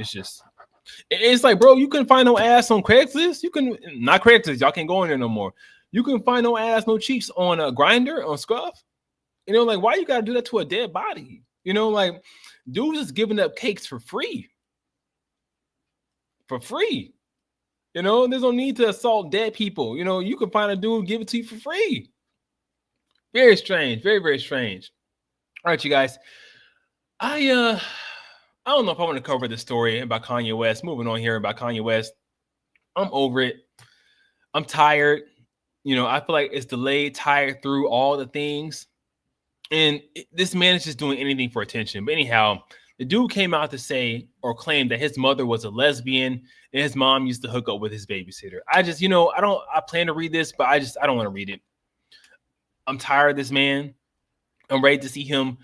It's like, bro, you couldn't find no ass on Craigslist. You can not Craigslist. Y'all can't go in there no more. You can find no ass, no cheeks on a Grinder, on Scruff. Like, why you gotta do that to a dead body? Like, dudes is giving up cakes for free. For free. There's no need to assault dead people. You can find a dude, give it to you for free. Very strange. Very, very strange. All right, you guys. I don't know if I want to cover this story about Kanye West. Moving on here about Kanye West. I'm over it. I'm tired. I feel like it's delayed, tired through all the things. And this man is just doing anything for attention. But anyhow, the dude came out to say or claim that his mother was a lesbian and his mom used to hook up with his babysitter. I just, I plan to read this, but I don't want to read it. I'm tired of this man. I'm ready to see him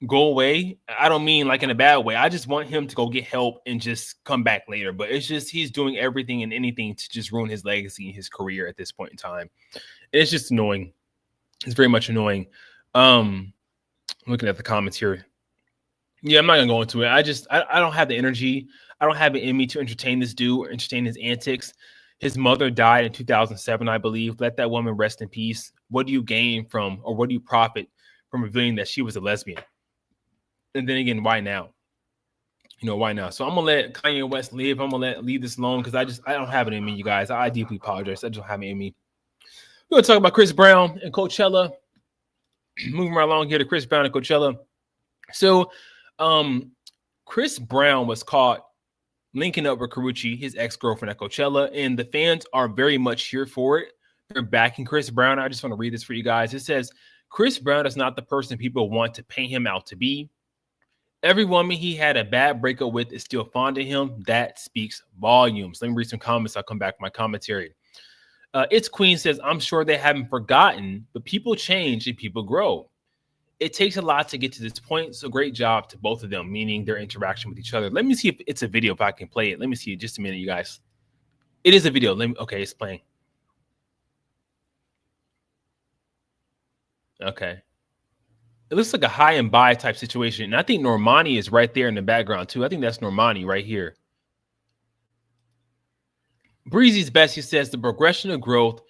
go away. I don't mean like in a bad way. I just want him to go get help and just come back later. But it's just he's doing everything and anything to just ruin his legacy and his career at this point in time. And it's just annoying. It's very much annoying. Looking at the comments here. Yeah, I'm not gonna go into it. I don't have the energy. I don't have it in me to entertain this dude or entertain his antics. His mother died in 2007, I believe. Let that woman rest in peace. What do you gain from, or what do you profit from revealing that she was a lesbian? And then again, why now? Why now? So I'm gonna let Kanye West live. I'm gonna leave this alone because I don't have it in me, you guys. I deeply apologize. I don't have it in me. We're gonna talk about Chris Brown and Coachella. Moving right along here to Chris Brown and Coachella. So, Chris Brown was caught linking up with Karrueche, his ex-girlfriend, at Coachella, and the fans are very much here for it. They're backing Chris Brown. I just want to read this for you guys. It says, Chris Brown is not the person people want to paint him out to be. Every woman he had a bad breakup with is still fond of him. That speaks volumes. Let me read some comments. I'll come back with my commentary. It's Queen says, I'm sure they haven't forgotten, but people change and people grow. It takes a lot to get to this point, so great job to both of them, meaning their interaction with each other. Let me see if it's a video, if I can play it. Let me see it just a minute, you guys. It is a video. Okay, it's playing. Okay. It looks like a high and buy type situation. And I think Normani is right there in the background too. I think that's Normani right here. Breezy's best, he says, the progression of growth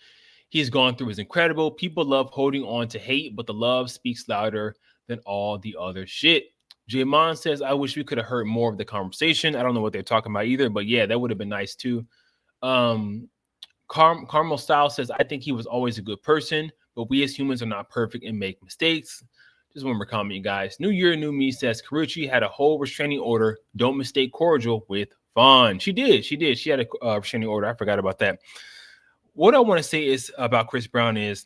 he's gone through is incredible. People love holding on to hate, but the love speaks louder than all the other shit. Jaymon says, I wish we could have heard more of the conversation. I don't know what they're talking about either, but yeah, that would have been nice too. Carmel Style says, I think he was always a good person, but we as humans are not perfect and make mistakes. Just one more comment, you guys. New Year, New Me says, Karrueche had a whole restraining order. Don't mistake cordial with fun. She did. She had a restraining order. I forgot about that. What I want to say is about Chris Brown is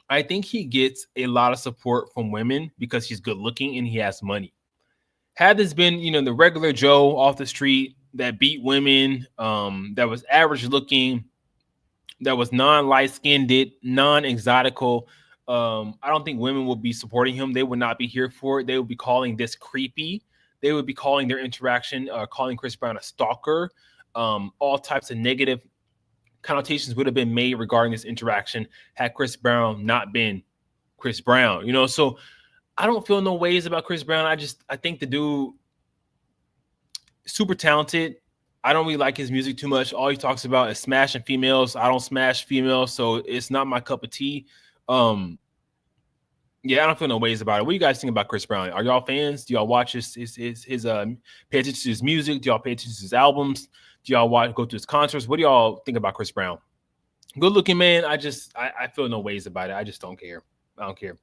I think he gets a lot of support from women because he's good looking and he has money. Had this been, the regular Joe off the street that beat women, that was average looking, that was non-light skinned, non-exotical, I don't think women would be supporting him. They would not be here for it. They would be calling this creepy. They would be calling their interaction, calling Chris Brown a stalker. All types of negative connotations would have been made regarding this interaction had Chris Brown not been Chris Brown. So I don't feel no ways about Chris Brown. I think the dude super talented. I don't really like his music too much. All he talks about is smashing females. I don't smash females, so it's not my cup of tea. Yeah, I don't feel no ways about it. What do you guys think about Chris Brown? Are y'all fans? Do y'all watch his pay attention to his music? Do y'all pay attention to his albums? Do y'all go to his concerts? What do y'all think about Chris Brown? Good looking man. I feel no ways about it. I just don't care. I don't care.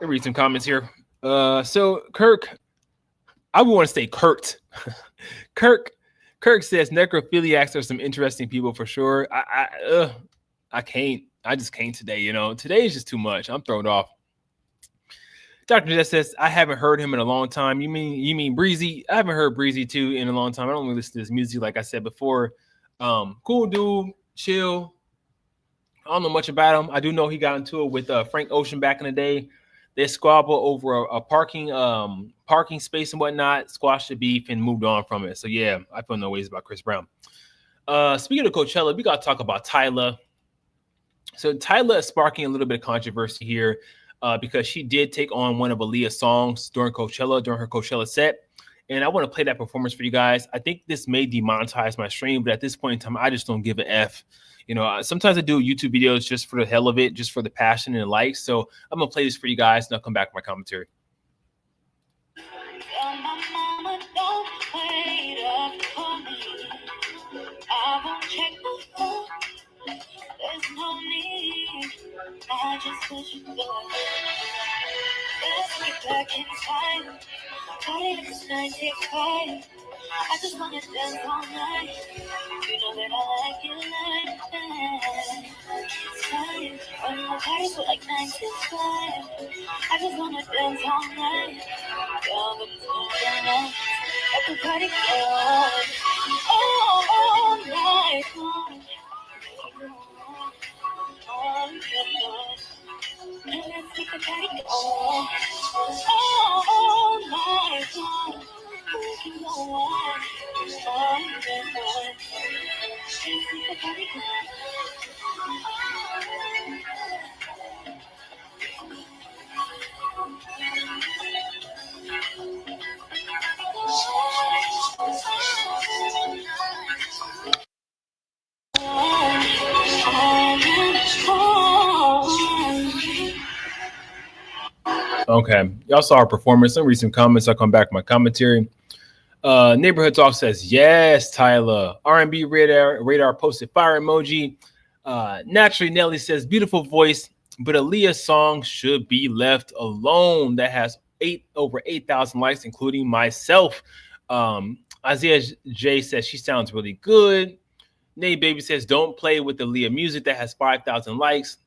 Let me read some comments here. So Kirk, I would want to say Kurt. Kirk says necrophiliacs are some interesting people for sure. I can't. I just can't today. You know, today is just too much. I'm thrown off. Dr. Jess says I haven't heard him in a long time. You mean Breezy? I haven't heard Breezy too in a long time. I don't really listen to his music, like I said before. Cool dude, chill. I don't know much about him. I do know he got into it with Frank Ocean back in the day. They squabbled over a parking space and whatnot, squashed the beef and moved on from it. So yeah, I feel no ways about Chris Brown. Speaking of Coachella, we got to talk about Tyla. So Tyla is sparking a little bit of controversy here because she did take on one of Aaliyah's songs during her Coachella set. And I want to play that performance for you guys. I think this may demonetize my stream, but at this point in time, I just don't give an F. You know, sometimes I do YouTube videos just for the hell of it, just for the passion and the likes. So I'm going to play this for you guys, and I'll come back with my commentary. There's no need. I just wish you go. Let's get back in time. Party like it's 95. I just wanna dance all night. You know that I like it like that. It's time when my parties were like 9 to 5. I just wanna dance all night. Y'all gonna spend the night at the party club. All night long. All night long. Okay, y'all saw our performance. Let me read some comments. I'll come back with my commentary. Neighborhood Talk says, yes, Tyla. R&B radar posted fire emoji. Naturally, Nelly says, beautiful voice, but Aaliyah's song should be left alone. That has over 8,000 likes, including myself. Isaiah J says, she sounds really good. Nate Baby says, don't play with Aaliyah music. That has 5,000 likes.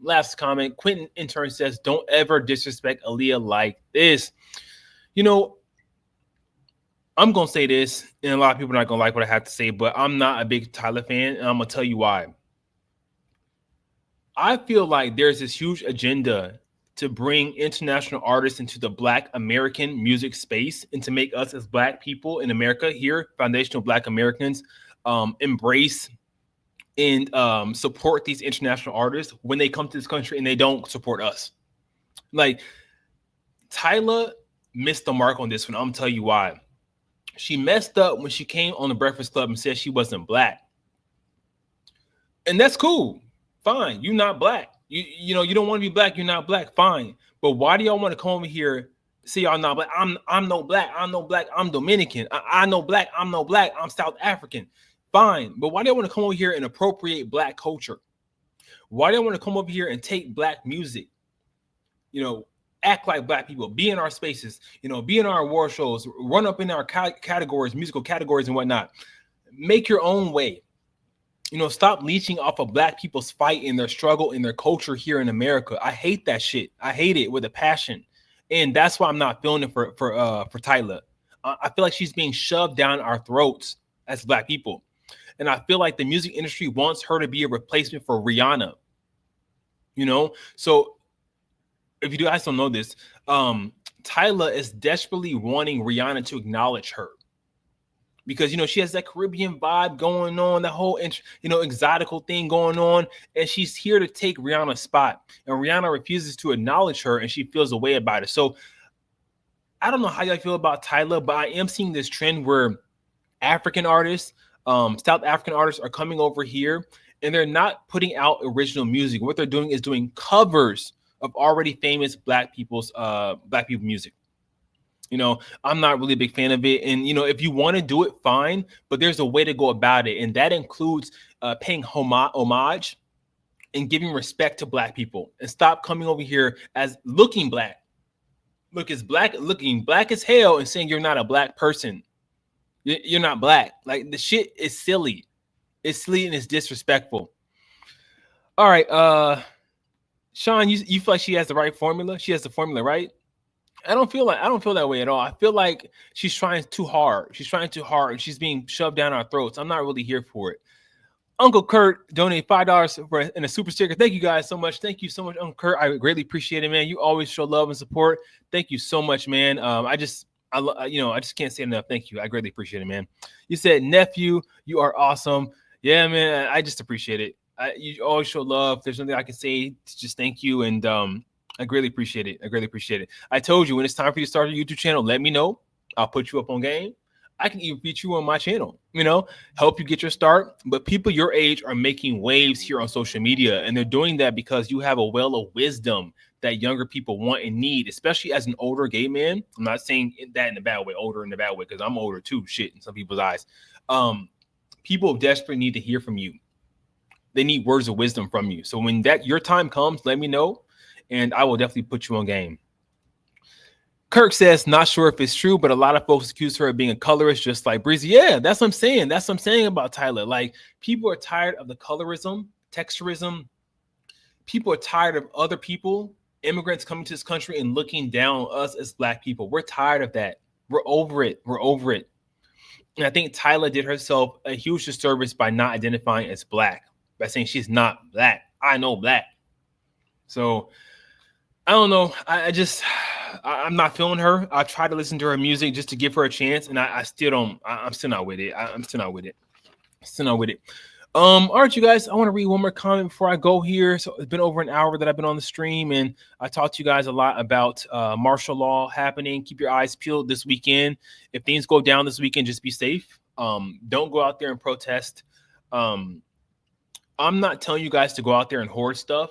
Last comment, Quentin Intern says, don't ever disrespect Aaliyah like this. You know, I'm going to say this, and a lot of people are not going to like what I have to say, but I'm not a big Tyla fan, and I'm going to tell you why. I feel like there's this huge agenda to bring international artists into the Black American music space and to make us as Black people in America here, foundational Black Americans, embrace and support these international artists when they come to this country and they don't support us. Like, Tyla missed the mark on this one. I'm going to tell you why. She messed up when she came on the Breakfast Club and said she wasn't Black. And that's cool. Fine. You're not Black. You know, you don't want to be Black. You're not Black. Fine. But why do y'all want to come over here, say y'all not Black? I'm no Black. I'm no Black. I'm Dominican. I know Black. I'm no Black. I'm South African. Fine. But why do y'all want to come over here and appropriate Black culture? Why do y'all want to come over here and take Black music? You know, act like Black people, be in our spaces, you know, be in our award shows, run up in our categories, musical categories and whatnot. Make your own way. You know, stop leeching off of Black people's fight and their struggle and their culture here in America. I hate that shit. I hate it with a passion. And that's why I'm not feeling it for Tyla. I feel like she's being shoved down our throats as Black people. And I feel like the music industry wants her to be a replacement for Rihanna. You know, so if you guys don't know this, Tyla is desperately wanting Rihanna to acknowledge her. Because, you know, she has that Caribbean vibe going on, the whole, you know, exotical thing going on. And she's here to take Rihanna's spot. And Rihanna refuses to acknowledge her and she feels a way about it. So I don't know how y'all feel about Tyla, but I am seeing this trend where African artists, South African artists are coming over here, and they're not putting out original music. What they're doing is doing covers of already famous black people music. You know, I'm not really a big fan of it. And, you know, if you want to do it, fine, but there's a way to go about it. And that includes paying homage and giving respect to black people, and stop coming over here as looking black. Looking black as hell and saying you're not a black person. You're not black. Like, the shit is silly. It's silly and it's disrespectful. All right. Sean, you feel like she has the right formula? She has the formula, right? I don't feel that way at all. I feel like she's trying too hard. She's trying too hard, and she's being shoved down our throats. I'm not really here for it. Uncle Kurt donated $5 in a super sticker. Thank you guys so much. Thank you so much, Uncle Kurt. I greatly appreciate it, man. You always show love and support. Thank you so much, man. I just can't say enough. Thank you. I greatly appreciate it, man. You said, nephew, you are awesome. Yeah, man. I just appreciate it. You always show love. There's nothing I can say. Just thank you, and I greatly appreciate it. I greatly appreciate it. I told you, when it's time for you to start a YouTube channel, let me know. I'll put you up on game. I can even feature you on my channel, you know, help you get your start. But people your age are making waves here on social media, and they're doing that because you have a well of wisdom that younger people want and need, especially as an older gay man. I'm not saying that in a bad way, older in a bad way, because I'm older too, shit, in some people's eyes. People desperately need to hear from you. They need words of wisdom from you. So when your time comes, let me know, and I will definitely put you on game. Kirk says, not sure if it's true, but a lot of folks accuse her of being a colorist, just like Breezy. Yeah, that's what I'm saying. That's what I'm saying about Tyler. Like, people are tired of the colorism, texturism. People are tired of other people, immigrants coming to this country and looking down on us as black people. We're tired of that. We're over it. We're over it. And I think Tyler did herself a huge disservice by not identifying as black, by saying she's not black. I know black. So I don't know. I'm not feeling her. I tried to listen to her music just to give her a chance, and I still don't. I'm still not with it. I'm still not with it. Still not with it. All right, you guys. I want to read one more comment before I go here. So it's been over an hour that I've been on the stream, and I talked to you guys a lot about martial law happening. Keep your eyes peeled this weekend. If things go down this weekend, just be safe. Don't go out there and protest. I'm not telling you guys to go out there and hoard stuff.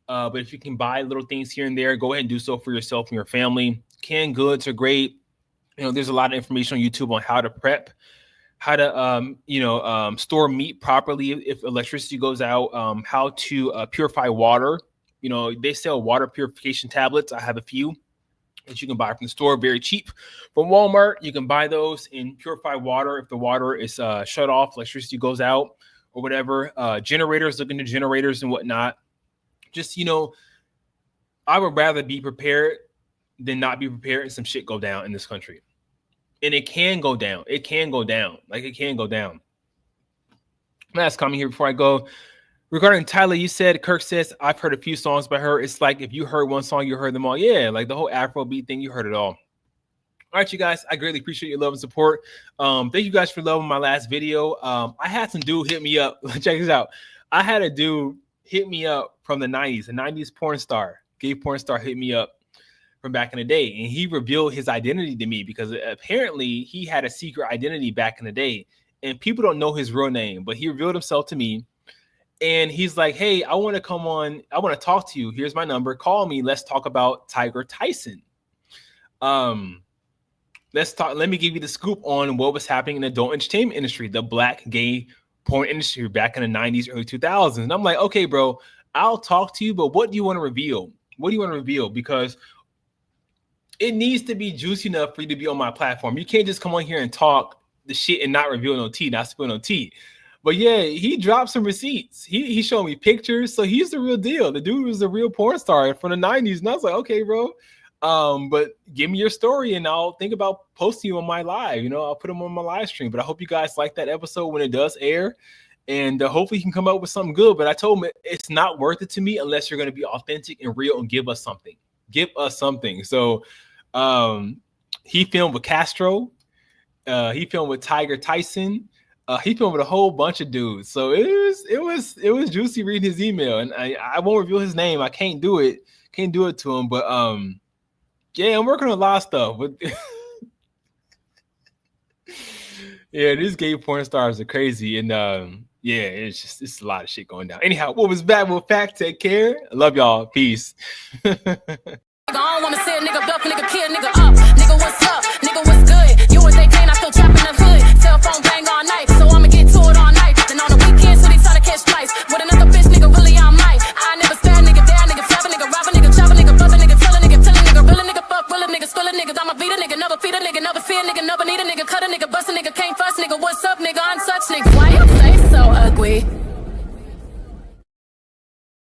But if you can buy little things here and there, go ahead and do so for yourself and your family. Canned goods are great. You know, there's a lot of information on YouTube on how to prep, how to, store meat properly if electricity goes out, how to purify water. You know, they sell water purification tablets. I have a few that you can buy from the store, very cheap. From Walmart, you can buy those and purify water if the water is shut off, electricity goes out or whatever. Generators, look into generators and whatnot. Just, you know, I would rather be prepared than not be prepared and some shit go down in this country. And it can go down. It can go down. Like, it can go down. Last comment here before I go. Regarding Tyler, you said, Kirk says, I've heard a few songs by her. It's like if you heard one song, you heard them all. Yeah, like the whole Afrobeat thing, you heard it all. All right, you guys, I greatly appreciate your love and support. Thank you guys for loving my last video. I had some dude hit me up. Check this out. I had a dude hit me up from the 90s, a 90s porn star, gay porn star hit me up from back in the day. And he revealed his identity to me because apparently he had a secret identity back in the day. And people don't know his real name, but he revealed himself to me. And he's like, hey, I want to come on. I want to talk to you. Here's my number. Call me. Let's talk about Tiger Tyson. Let's talk. Let me give you the scoop on what was happening in the adult entertainment industry, the black gay porn industry back in the 90s, early 2000s. And I'm like, okay, bro, I'll talk to you, but what do you want to reveal? What do you want to reveal? Because it needs to be juicy enough for you to be on my platform. You can't just come on here and talk the shit and not reveal no tea, not spill no tea. But yeah, he dropped some receipts. He showed me pictures. So he's the real deal. The dude was the real porn star from the 90s. And I was like, okay, bro. But give me your story and I'll think about posting you on my live. You know, I'll put them on my live stream. But I hope you guys like that episode when it does air. And hopefully you can come up with something good. But I told him it's not worth it to me unless you're going to be authentic and real and give us something. Give us something. So he filmed with Castro. He filmed with Tiger Tyson. He filmed with a whole bunch of dudes. So it was juicy reading his email. And I won't reveal his name. I can't do it. Can't do it to him. But yeah, I'm working on a lot of stuff. But Yeah, these gay porn stars are crazy, and yeah, it's a lot of shit going down. Anyhow, what was bad will fact. Take care. I love y'all. Peace. I don't wanna see a nigga bluff, nigga kill, nigga up. Nigga, what's up? Nigga, what's good? You and they can't, I still trap in the hood. Cell phone